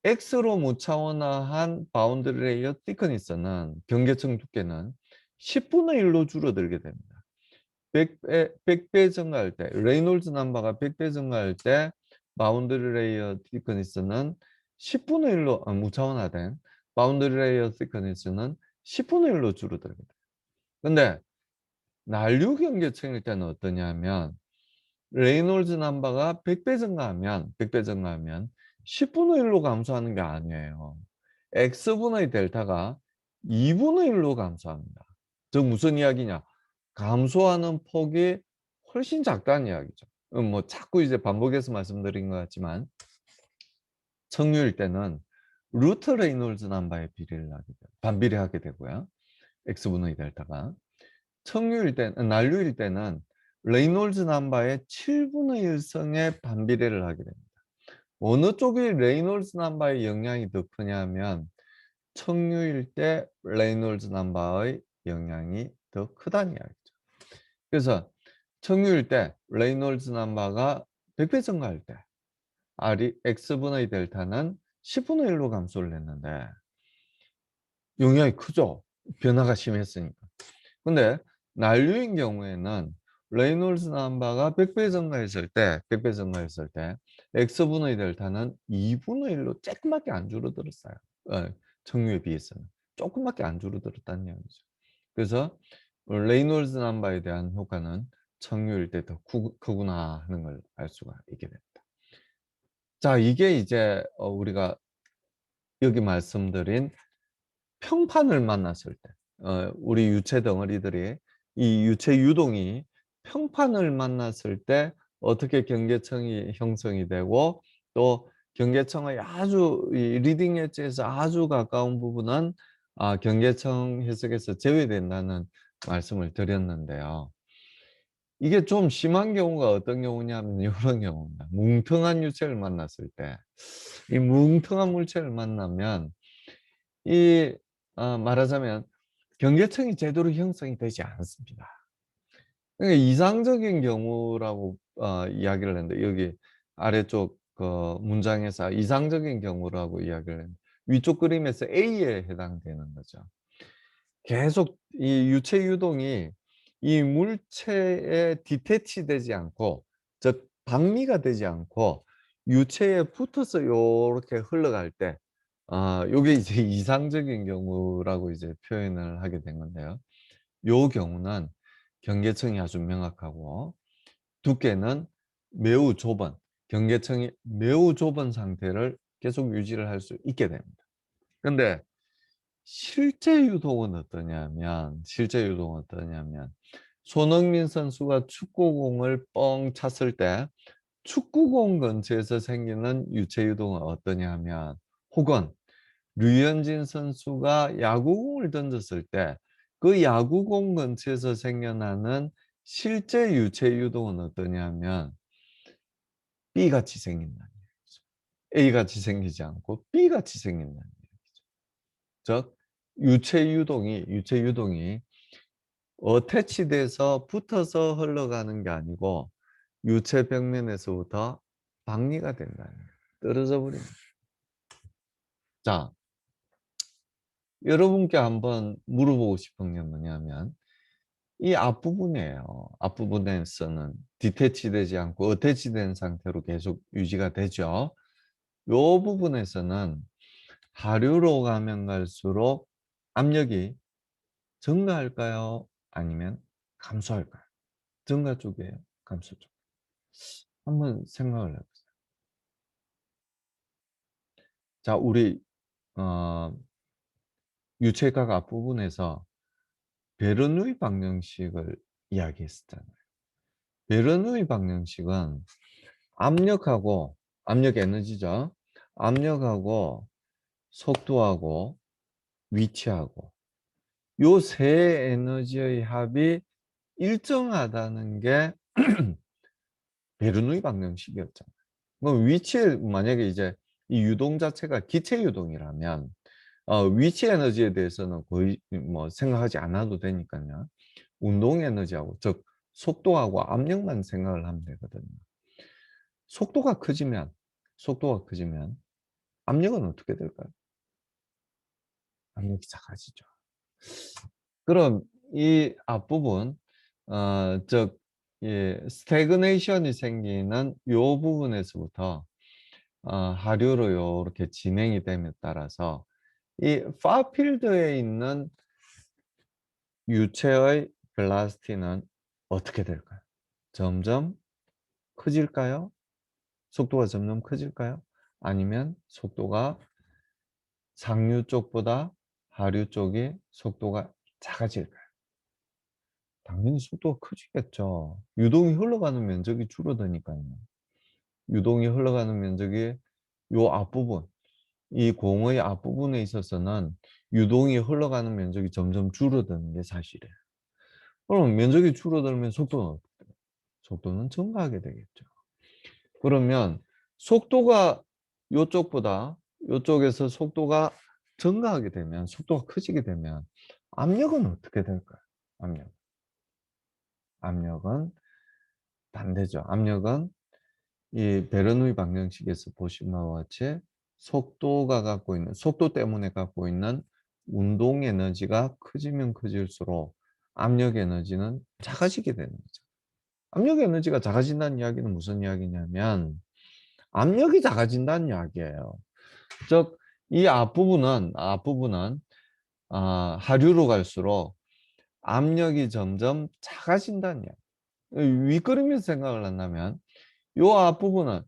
X로 무차원화한 바운드리 레이어 thickness는, 경계층 두께는 10분의 1로 줄어들게 됩니다. 100배 증가할 때, 레이놀즈 넘버가 100배 증가할 때 바운드리 레이어 thickness는 10분의 1로, 무차원화된 바운드리 레이어 thickness는 10분의 1로 줄어들게 돼요. 근데 난류 경계층일 때는 어떠냐면 레이놀즈 넘버가 100배 증가하면 10분의 1로 감소하는 게 아니에요. X분의 델타가 2분의 1로 감소합니다. 즉 무슨 이야기냐? 감소하는 폭이 훨씬 작다는 이야기죠. 뭐 자꾸 이제 반복해서 말씀드린 것 같지만 청류일 때는 루트 레이놀즈 넘버의 반비례하게 되고요. X분의 델타가. 난류일 때는 레이놀즈 넘버의 7분의 1승의 반비례를 하게 됩니다. 어느 쪽이 레이놀즈 넘버의 영향이 더 크냐면 청류일 때 레이놀즈 넘버의 영향이 더 크다는 이야기죠. 그래서 청류일 때 레이놀즈 넘버가 100배 증가할 때 X분의 델타는 10분의 1로 감소를 했는데 영향이 크죠. 변화가 심했으니까. 근데 난류인 경우에는 레이놀즈 넘버가 100배 증가했을 때 X분의 델타는 2분의 1로 조그맣게 안 줄어들었어요. 청류에 비해서는 조그맣게 안 줄어들었다는 얘기죠. 그래서 레이놀즈 넘버에 대한 효과는 청류일 때 더 크구나 하는 걸 알 수가 있게 됩니다. 자, 이게 이제 우리가 여기 말씀드린 평판을 만났을 때, 우리 유체 덩어리들이, 이 유체 유동이 평판을 만났을 때 어떻게 경계청이 형성이 되고, 또 경계청의 아주 이 리딩 엣지에서 아주 가까운 부분은 경계청 해석에서 제외된다는 말씀을 드렸는데요. 이게 좀 심한 경우가 어떤 경우냐면 이런 경우입니다. 뭉텅한 유체를 만났을 때, 이 뭉텅한 물체를 만나면 이 말하자면 경계청이 제대로 형성이 되지 않습니다. 그러니까 이상적인 경우라고 이야기를 했는데, 여기 아래쪽 그 문장에서 이상적인 경우라고 이야기를 했는데 위쪽 그림에서 A에 해당되는 거죠. 계속 이 유체 유동이 이 물체에 디태치 되지 않고, 즉 방미가 되지 않고 유체에 붙어서 요렇게 흘러갈 때, 요게 이제 이상적인 경우라고 이제 표현을 하게 된 건데요. 요 경우는 경계청이 아주 명확하고 두께는 매우 좁은, 경계층이 매우 좁은 상태를 계속 유지를 할 수 있게 됩니다. 근데 실제 유동은 어떠냐면 손흥민 선수가 축구공을 뻥 찼을 때 축구공 근처에서 생기는 유체 유동은 어떠냐 하면, 혹은 류현진 선수가 야구공을 던졌을 때 그 야구공 근처에서 생겨나는 실제 유체 유동은 어떠냐 하면 B같이 생긴다는 얘기죠. A같이 생기지 않고 B같이 생긴다는 얘기죠. 즉 유체 유동이 어태치돼서 붙어서 흘러가는 게 아니고 유체 벽면에서부터 방리가 된다는 거예요. 떨어져 버립니다. 자, 여러분께 한번 물어보고 싶은 게 뭐냐면 이 앞부분이에요. 앞부분에서는 디태치되지 않고 어태치된 상태로 계속 유지가 되죠. 이 부분에서는 하류로 가면 갈수록 압력이 증가할까요? 아니면 감소할까요? 증가 쪽이에요? 감소 쪽? 한번 생각을 해보세요. 자, 우리 어, 유체각 앞부분에서 베르누이 방정식을 이야기했었잖아요. 베르누이 방정식은 압력 에너지죠. 압력하고 속도하고 위치하고 요 세 에너지의 합이 일정하다는 게 베르누이 방정식이었잖아요. 그럼 위치에 만약에 이제 이 유동 자체가 기체 유동이라면 위치 에너지에 대해서는 거의 뭐 생각하지 않아도 되니까요. 운동 에너지하고 즉 속도하고 압력만 생각을 하면 되거든요. 속도가 커지면 속도가 커지면 압력은 어떻게 될까요? 압력이 작아지죠. 그럼 이 앞부분 즉 스태그네이션이 생기는 요 부분에서부터 하류로 이렇게 진행이 됨에 따라서 이 파필드에 있는 유체의 벨라시티는 어떻게 될까요? 점점 커질까요? 속도가 점점 커질까요? 아니면 속도가 상류 쪽보다 하류 쪽이 속도가 작아질까요? 당연히 속도가 커지겠죠. 유동이 흘러가는 면적이 줄어드니까요. 유동이 흘러가는 면적이 요 앞부분, 이 공의 앞부분에 있어서는 유동이 흘러가는 면적이 점점 줄어드는 게 사실이에요. 그럼 면적이 줄어들면 속도는 증가하게 되겠죠. 그러면 속도가 요쪽보다 요쪽에서 속도가 증가하게 되면, 속도가 커지게 되면 압력은 어떻게 될까요? 압력은 반대죠. 압력은 이 베르누이 방정식에서 보신 바와 같이 속도 때문에 갖고 있는 운동 에너지가 커지면 커질수록 압력 에너지는 작아지게 되는 거죠. 압력 에너지가 작아진다는 이야기는 무슨 이야기냐면 압력이 작아진다는 이야기예요. 즉, 이 앞부분은 하류로 갈수록 압력이 점점 작아진다는 이야기. 윗그림에서 생각을 한다면 이 앞부분은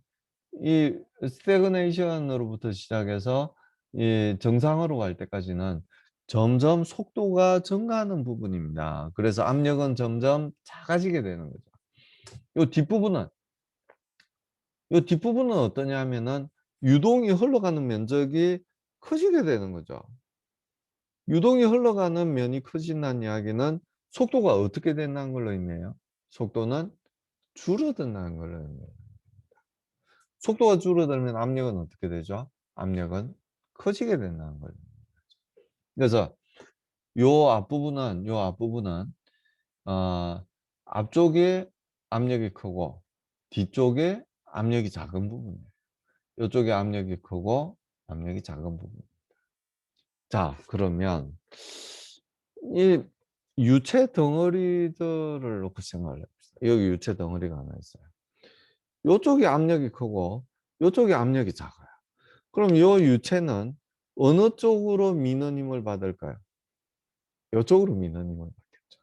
이 스태그네이션으로부터 시작해서 이 정상으로 갈 때까지는 점점 속도가 증가하는 부분입니다. 그래서 압력은 점점 작아지게 되는 거죠. 이 뒷부분은 어떠냐 하면은 유동이 흘러가는 면적이 커지게 되는 거죠. 유동이 흘러가는 면이 커진다는 이야기는 속도가 어떻게 된다는 걸로 있네요. 속도는 줄어든다는 걸로 있네요. 속도가 줄어들면 압력은 어떻게 되죠? 압력은 커지게 된다는 거예요. 그래서 요 앞부분은 어, 앞쪽에 압력이 크고 뒤쪽에 압력이 작은 부분이에요. 이쪽에 압력이 크고 압력이 작은 부분. 자, 그러면 이 유체 덩어리들을 놓고 생각을 해봅시다. 여기 유체 덩어리가 하나 있어요. 이쪽이 압력이 크고 이쪽이 압력이 작아요. 그럼 이 유체는 어느 쪽으로 미는 힘을 받을까요? 이쪽으로 미는 힘을 받겠죠.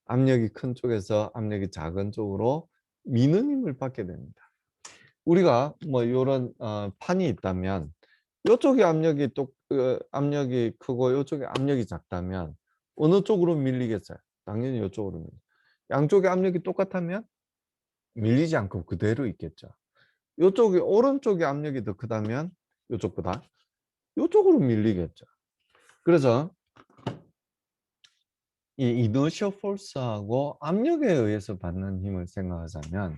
압력이 큰 쪽에서 압력이 작은 쪽으로 미는 힘을 받게 됩니다. 우리가 뭐 요런 판이 있다면 요쪽에 압력이 크고 요쪽에 압력이 작다면 어느 쪽으로 밀리겠어요? 당연히 요쪽으로 밀리죠. 양쪽의 압력이 똑같다면 밀리지 않고 그대로 있겠죠. 요쪽이 오른쪽의 압력이 더 크다면 요쪽보다 요쪽으로 밀리겠죠. 그래서 이 inertial force하고 압력에 의해서 받는 힘을 생각하자면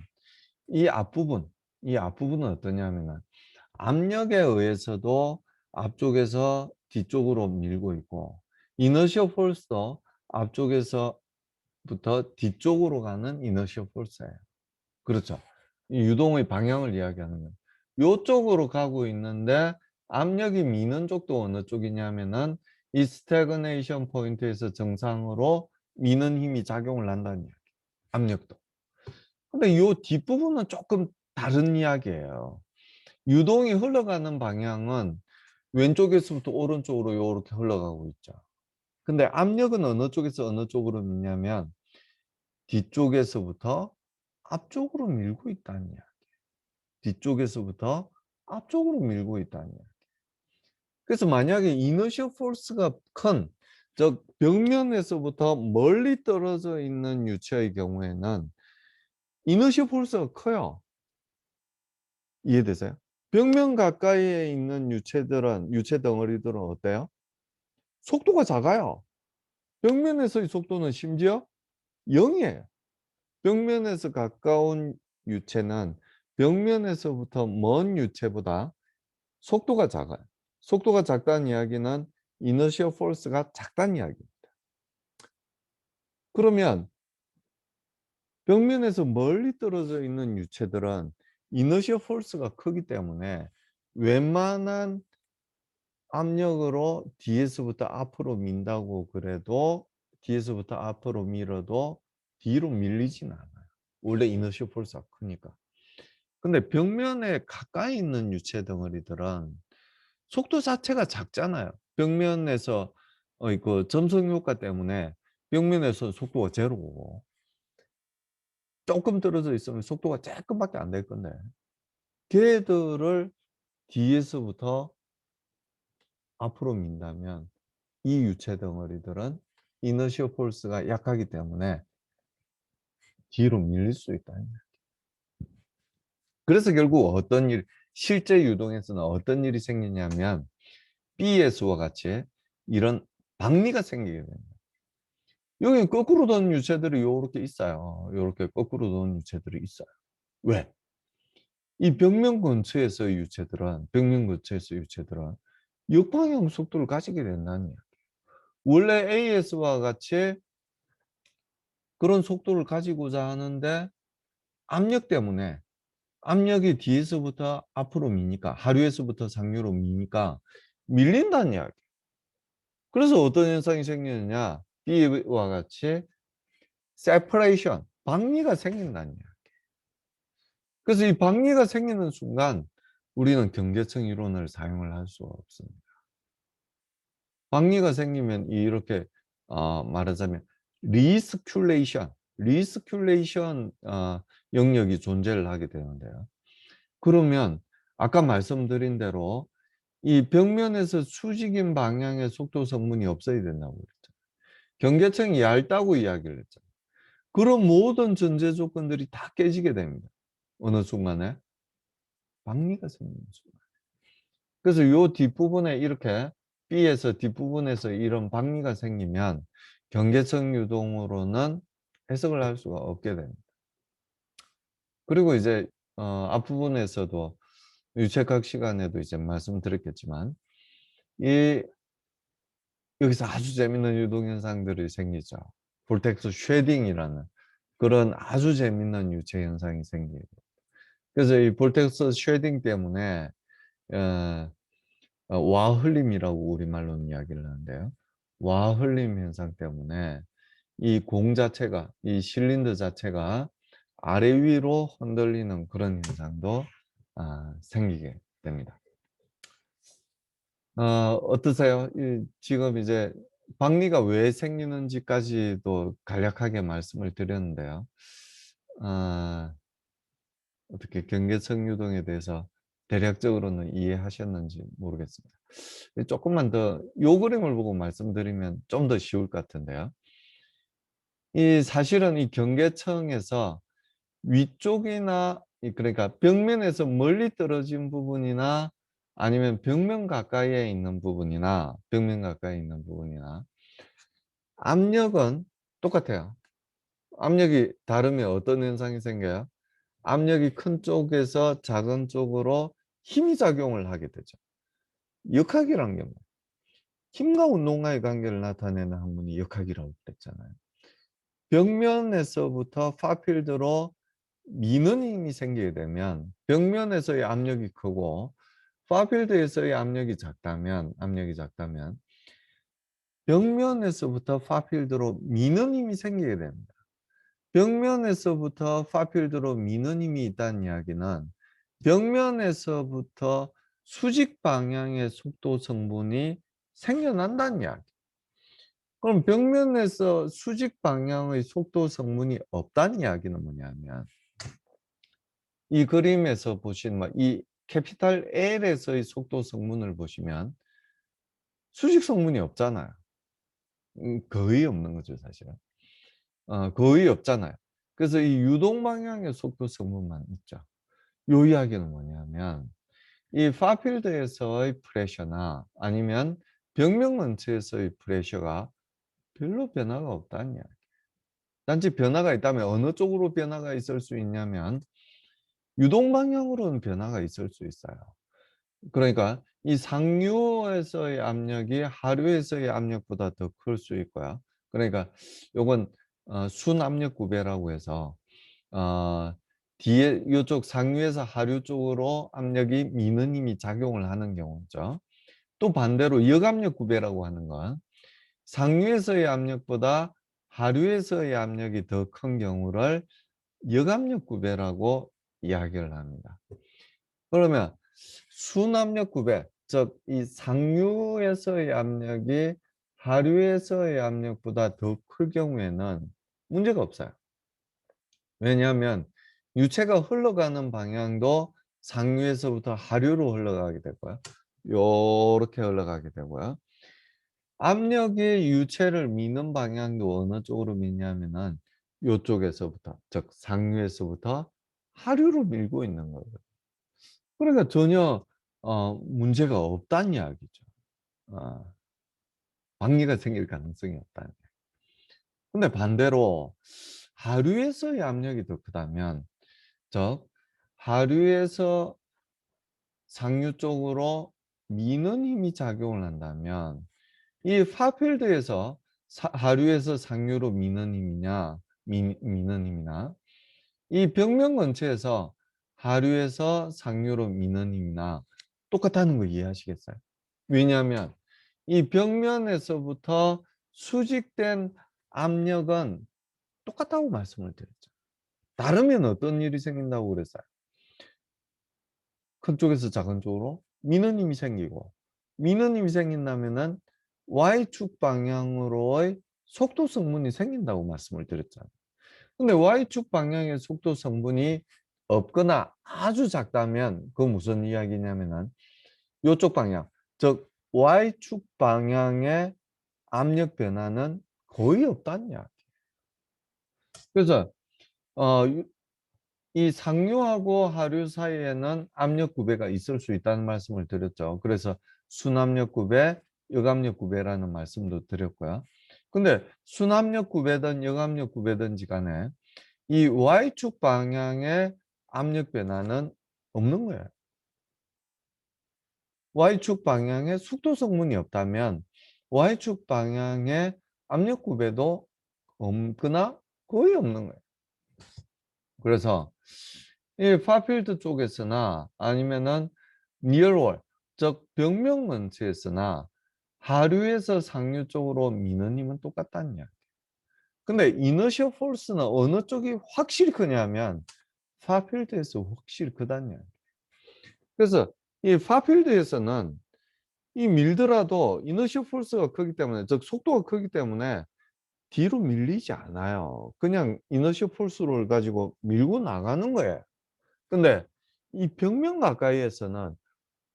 이 앞부분은 어떠냐면은 압력에 의해서도 앞쪽에서 뒤쪽으로 밀고 있고 inertial force도 앞쪽에서부터 뒤쪽으로 가는 inertial force예요. 그렇죠. 이 유동의 방향을 이야기하는 거예요. 요쪽으로 가고 있는데 압력이 미는 쪽도 어느 쪽이냐면은 이 스태그네이션 포인트에서 정상으로 미는 힘이 작용을 한다는 이야기. 압력도. 근데 요 뒷부분은 조금 다른 이야기예요. 유동이 흘러가는 방향은 왼쪽에서부터 오른쪽으로 요렇게 흘러가고 있죠. 근데 압력은 어느 쪽에서 어느 쪽으로 미냐면 뒤쪽에서부터 앞쪽으로 밀고 있다는 이야기. 뒤쪽에서부터 앞쪽으로 밀고 있다는 이야기. 그래서 만약에 이너셜 포스가 큰, 즉 벽면에서부터 멀리 떨어져 있는 유체의 경우에는 이너셜 포스가 커요. 이해되세요? 벽면 가까이에 있는 유체 덩어리들은 어때요? 속도가 작아요. 벽면에서의 속도는 심지어 0이에요. 벽면에서 가까운 유체는 벽면에서부터 먼 유체보다 속도가 작아요. 속도가 작다는 이야기는 이너시어 포스가 작다는 이야기입니다. 그러면 벽면에서 멀리 떨어져 있는 유체들은 이너시어 포스가 크기 때문에 웬만한 압력으로 뒤에서부터 앞으로 민다고 그래도 뒤에서부터 앞으로 밀어도 뒤로 밀리진 않아요. 원래 이너시어 포스가 크니까. 근데 벽면에 가까이 있는 유체 덩어리들은 속도 자체가 작잖아요. 벽면에서 그 점성 효과 때문에 벽면에서 속도가 제로고 조금 떨어져 있으면 속도가 조금밖에 안 될 건데 걔들을 뒤에서부터 앞으로 민다면 이 유체 덩어리들은 이너시어 폴스가 약하기 때문에 뒤로 밀릴 수 있다. 그래서 결국 실제 유동에서는 어떤 일이 생기냐면 BS와 같이 이런 박리가 생기게 됩니다. 여기 거꾸로 도는 유체들이 요렇게 있어요. 요렇게 거꾸로 도는 유체들이 있어요. 왜? 이 벽면 근처에서 유체들은 역방향 속도를 가지게 된다는 이야기예요. 원래 AS와 같이 그런 속도를 가지고자 하는데 압력 때문에 압력이 뒤에서부터 앞으로 미니까 하류에서부터 상류로 미니까 밀린다는 이야기. 그래서 어떤 현상이 생기느냐? B와 같이 separation, 박리가 생긴다는 이야기. 그래서 이 박리가 생기는 순간 우리는 경계층 이론을 사용을 할 수가 없습니다. 박리가 생기면 이렇게 말하자면 리스큘레이션 영역이 존재를 하게 되는데요. 그러면 아까 말씀드린 대로 이 벽면에서 수직인 방향의 속도 성분이 없어야 된다고 그랬죠. 경계층이 얇다고 이야기를 했죠. 그런 모든 전제 조건들이 다 깨지게 됩니다. 어느 순간에 박리가 생기는 순간. 그래서 요 뒷부분에 이렇게 B에서 뒷부분에서 이런 박리가 생기면 경계층 유동으로는 해석을 할 수가 없게 됩니다. 그리고 이제 앞부분에서도 유체각 시간에도 이제 말씀드렸겠지만 이 여기서 아주 재밌는 유동 현상들이 생기죠. 볼텍스 쉐딩이라는 그런 아주 재밌는 유체 현상이 생기고. 그래서 이 볼텍스 쉐딩 때문에 어, 와흘림이라고 우리말로는 이야기를 하는데요. 와흘림 현상 때문에 이 공 자체가, 이 실린더 자체가 아래 위로 흔들리는 그런 현상도 생기게 됩니다. 어떠세요? 지금 이제 박리가 왜 생기는지까지도 간략하게 말씀을 드렸는데요. 아, 어떻게 경계성 유동에 대해서 대략적으로는 이해하셨는지 모르겠습니다. 조금만 더 요 그림을 보고 말씀드리면 좀 더 쉬울 것 같은데요. 이 사실은 이 경계청에서 위쪽이나 그러니까 벽면에서 멀리 떨어진 부분이나 아니면 벽면 가까이에 있는 부분이나 벽면 가까이 있는 부분이나 압력은 똑같아요. 압력이 다르면 어떤 현상이 생겨요? 압력이 큰 쪽에서 작은 쪽으로 힘이 작용을 하게 되죠. 역학이란 게 뭐예요? 힘과 운동과의 관계를 나타내는 학문이 역학이라고 그랬잖아요. 벽면에서부터 파필드로 미는 힘이 생기게 되면 벽면에서의 압력이 크고 파필드에서의 압력이 작다면 벽면에서부터 파필드로 미는 힘이 생기게 됩니다. 벽면에서부터 파필드로 미는 힘이 있다는 이야기는 벽면에서부터 수직 방향의 속도 성분이 생겨난다는 이야기. 그럼 벽면에서 수직 방향의 속도 성분이 없다는 이야기는 뭐냐면 이 그림에서 보신 이 캐피탈 L에서의 속도 성분을 보시면 수직 성분이 없잖아요. 거의 없는 거죠, 사실은. 거의 없잖아요. 그래서 이 유동 방향의 속도 성분만 있죠. 요 이야기는 뭐냐면 이 파필드에서의 프레셔나 아니면 벽면 근처에서의 프레셔가 별로 변화가 없다는 이야기. 단지 변화가 있다면 어느 쪽으로 변화가 있을 수 있냐면 유동 방향으로는 변화가 있을 수 있어요. 그러니까 이 상류에서의 압력이 하류에서의 압력보다 더 클 수 있고요. 그러니까 요건 순압력 구배라고 해서 어 뒤에 요쪽 상류에서 하류 쪽으로 압력이 미는 힘이 작용을 하는 경우죠. 또 반대로 역압력 구배라고 하는 건 상류에서의 압력보다 하류에서의 압력이 더 큰 경우를 역압력 구배라고 이야기를 합니다. 그러면 순압력 구배, 즉 이 상류에서의 압력이 하류에서의 압력보다 더 클 경우에는 문제가 없어요. 왜냐하면 유체가 흘러가는 방향도 상류에서부터 하류로 흘러가게 되고요. 요렇게 흘러가게 되고요. 압력이 유체를 미는 방향도 어느 쪽으로 미냐면은 요쪽에서부터, 즉 상류에서부터 하류로 밀고 있는 거예요. 그러니까 전혀 문제가 없다는 이야기죠. 어, 방해가 생길 가능성이 없다는 이야기. 근데 반대로 하류에서의 압력이 더 크다면, 즉 하류에서 상류 쪽으로 미는 힘이 작용을 한다면 이 파필드에서 하류에서 상류로 미는 힘이냐 미는 힘이나 이 벽면 근처에서 하류에서 상류로 미는 힘이나 똑같다는 거 이해하시겠어요? 왜냐하면 이 벽면에서부터 수직된 압력은 똑같다고 말씀을 드렸죠. 다르면 어떤 일이 생긴다고 그랬어요? 큰 쪽에서 작은 쪽으로 미는 힘이 생기고, 미는 힘이 생긴다면은 Y축 방향으로의 속도 성분이 생긴다고 말씀을 드렸잖아요. 근데 Y축 방향의 속도 성분이 없거나 아주 작다면 그건 무슨 이야기냐면은 요쪽 방향, 즉 Y축 방향의 압력 변화는 거의 없다는 이야기. 그래서 이 상류하고 하류 사이에는 압력 구배가 있을 수 있다는 말씀을 드렸죠. 그래서 순압력 구배, 역압력 구배라는 말씀도 드렸고요. 근데 순압력 구배든 역압력 구배든지 간에 이 Y축 방향의 압력 변화는 없는 거예요. Y축 방향에 속도 성분이 없다면 Y축 방향의 압력 구배도 없거나 거의 없는 거예요. 그래서 이 파필드 쪽에서나 아니면은 니얼월, 즉 벽면 근처에서나 하류에서 상류 쪽으로 미는 힘은 똑같다는 이야기. 근데 이너셜 폴스는 어느 쪽이 확실히 크냐면 파필드에서 확실히 크다는 이야기. 그래서 이 파필드에서는 이 밀더라도 이너셜 폴스가 크기 때문에, 즉 속도가 크기 때문에 뒤로 밀리지 않아요. 그냥 이너셜 폴스를 가지고 밀고 나가는 거예요. 근데 이 벽면 가까이에서는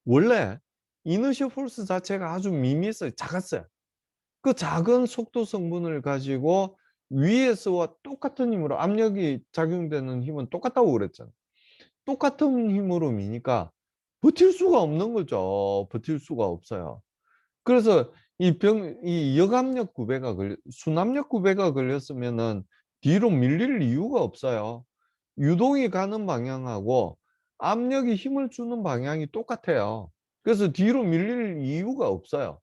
원래 이너셜 폴스 자체가 아주 미미했어요. 작았어요. 그 작은 속도 성분을 가지고 위에서와 똑같은 힘으로 압력이 작용되는 힘은 똑같다고 그랬잖아요. 똑같은 힘으로 미니까 버틸 수가 없는 거죠. 버틸 수가 없어요. 그래서 이 역압력 구배가 순압력 구배가 걸렸으면은 뒤로 밀릴 이유가 없어요. 유동이 가는 방향하고 압력이 힘을 주는 방향이 똑같아요. 그래서 뒤로 밀릴 이유가 없어요.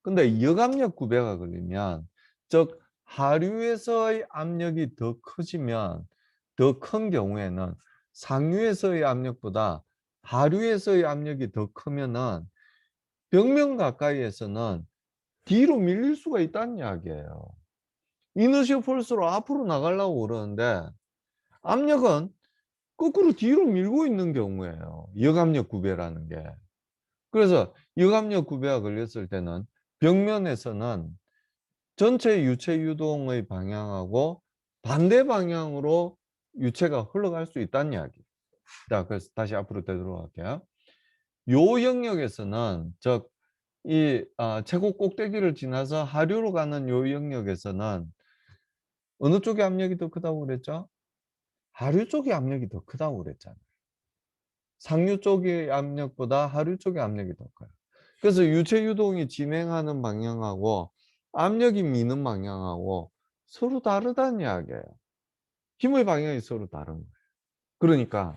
근데 역압력 구배가 걸리면, 즉 하류에서의 압력이 더 커지면, 더 큰 경우에는 상류에서의 압력보다 하류에서의 압력이 더 크면은 벽면 가까이에서는 뒤로 밀릴 수가 있다는 이야기예요. 이너셜 폴스로 앞으로 나가려고 그러는데 압력은 거꾸로 뒤로 밀고 있는 경우예요. 역압력 구배라는 게. 그래서 역압력 구배가 걸렸을 때는 벽면에서는 전체 유체 유동의 방향하고 반대 방향으로 유체가 흘러갈 수 있다는 이야기. 자, 그래서 다시 앞으로 되돌아갈게요. 요 영역에서는, 즉 최고 꼭대기를 지나서 하류로 가는 요 영역에서는 어느 쪽의 압력이 더 크다고 그랬죠? 하류 쪽의 압력이 더 크다고 그랬잖아요. 상류 쪽의 압력보다 하류 쪽의 압력이 더 커요. 그래서 유체 유동이 진행하는 방향하고 압력이 미는 방향하고 서로 다르다는 이야기예요. 힘의 방향이 서로 다른 거예요. 그러니까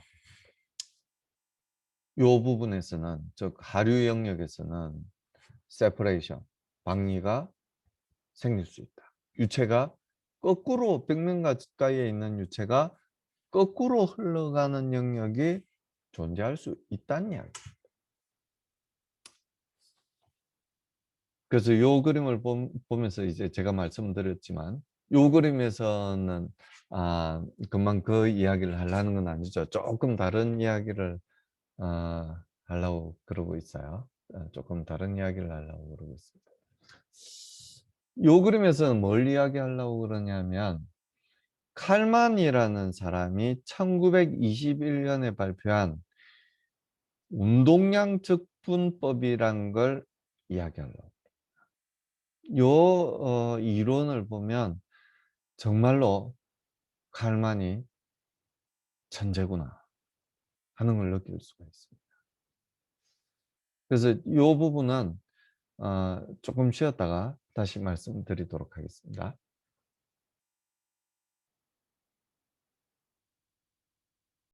이 부분에서는, 즉 하류 영역에서는 세퍼레이션, 박리가 생길 수 있다. 유체가 거꾸로, 벽면 가까이에 있는 유체가 거꾸로 흘러가는 영역이 존재할 수 있다는 이야기. 그래서 요 그림을 보면서 이제 제가 말씀드렸지만, 요 그림에서는 금방 그 이야기를 하려는 건 아니죠. 조금 다른 이야기를 하려고 그러고 있어요. 조금 다른 이야기를 하려고 그러고 있습니다. 요 그림에서는 뭘 이야기하려고 그러냐면, 칼만이라는 사람이 1921년에 발표한 운동량 적분법이란 걸 이야기하려고. 요 이론을 보면 정말로 칼만이 천재구나 하는 걸 느낄 수가 있습니다. 그래서 이 부분은 조금 쉬었다가 다시 말씀드리도록 하겠습니다.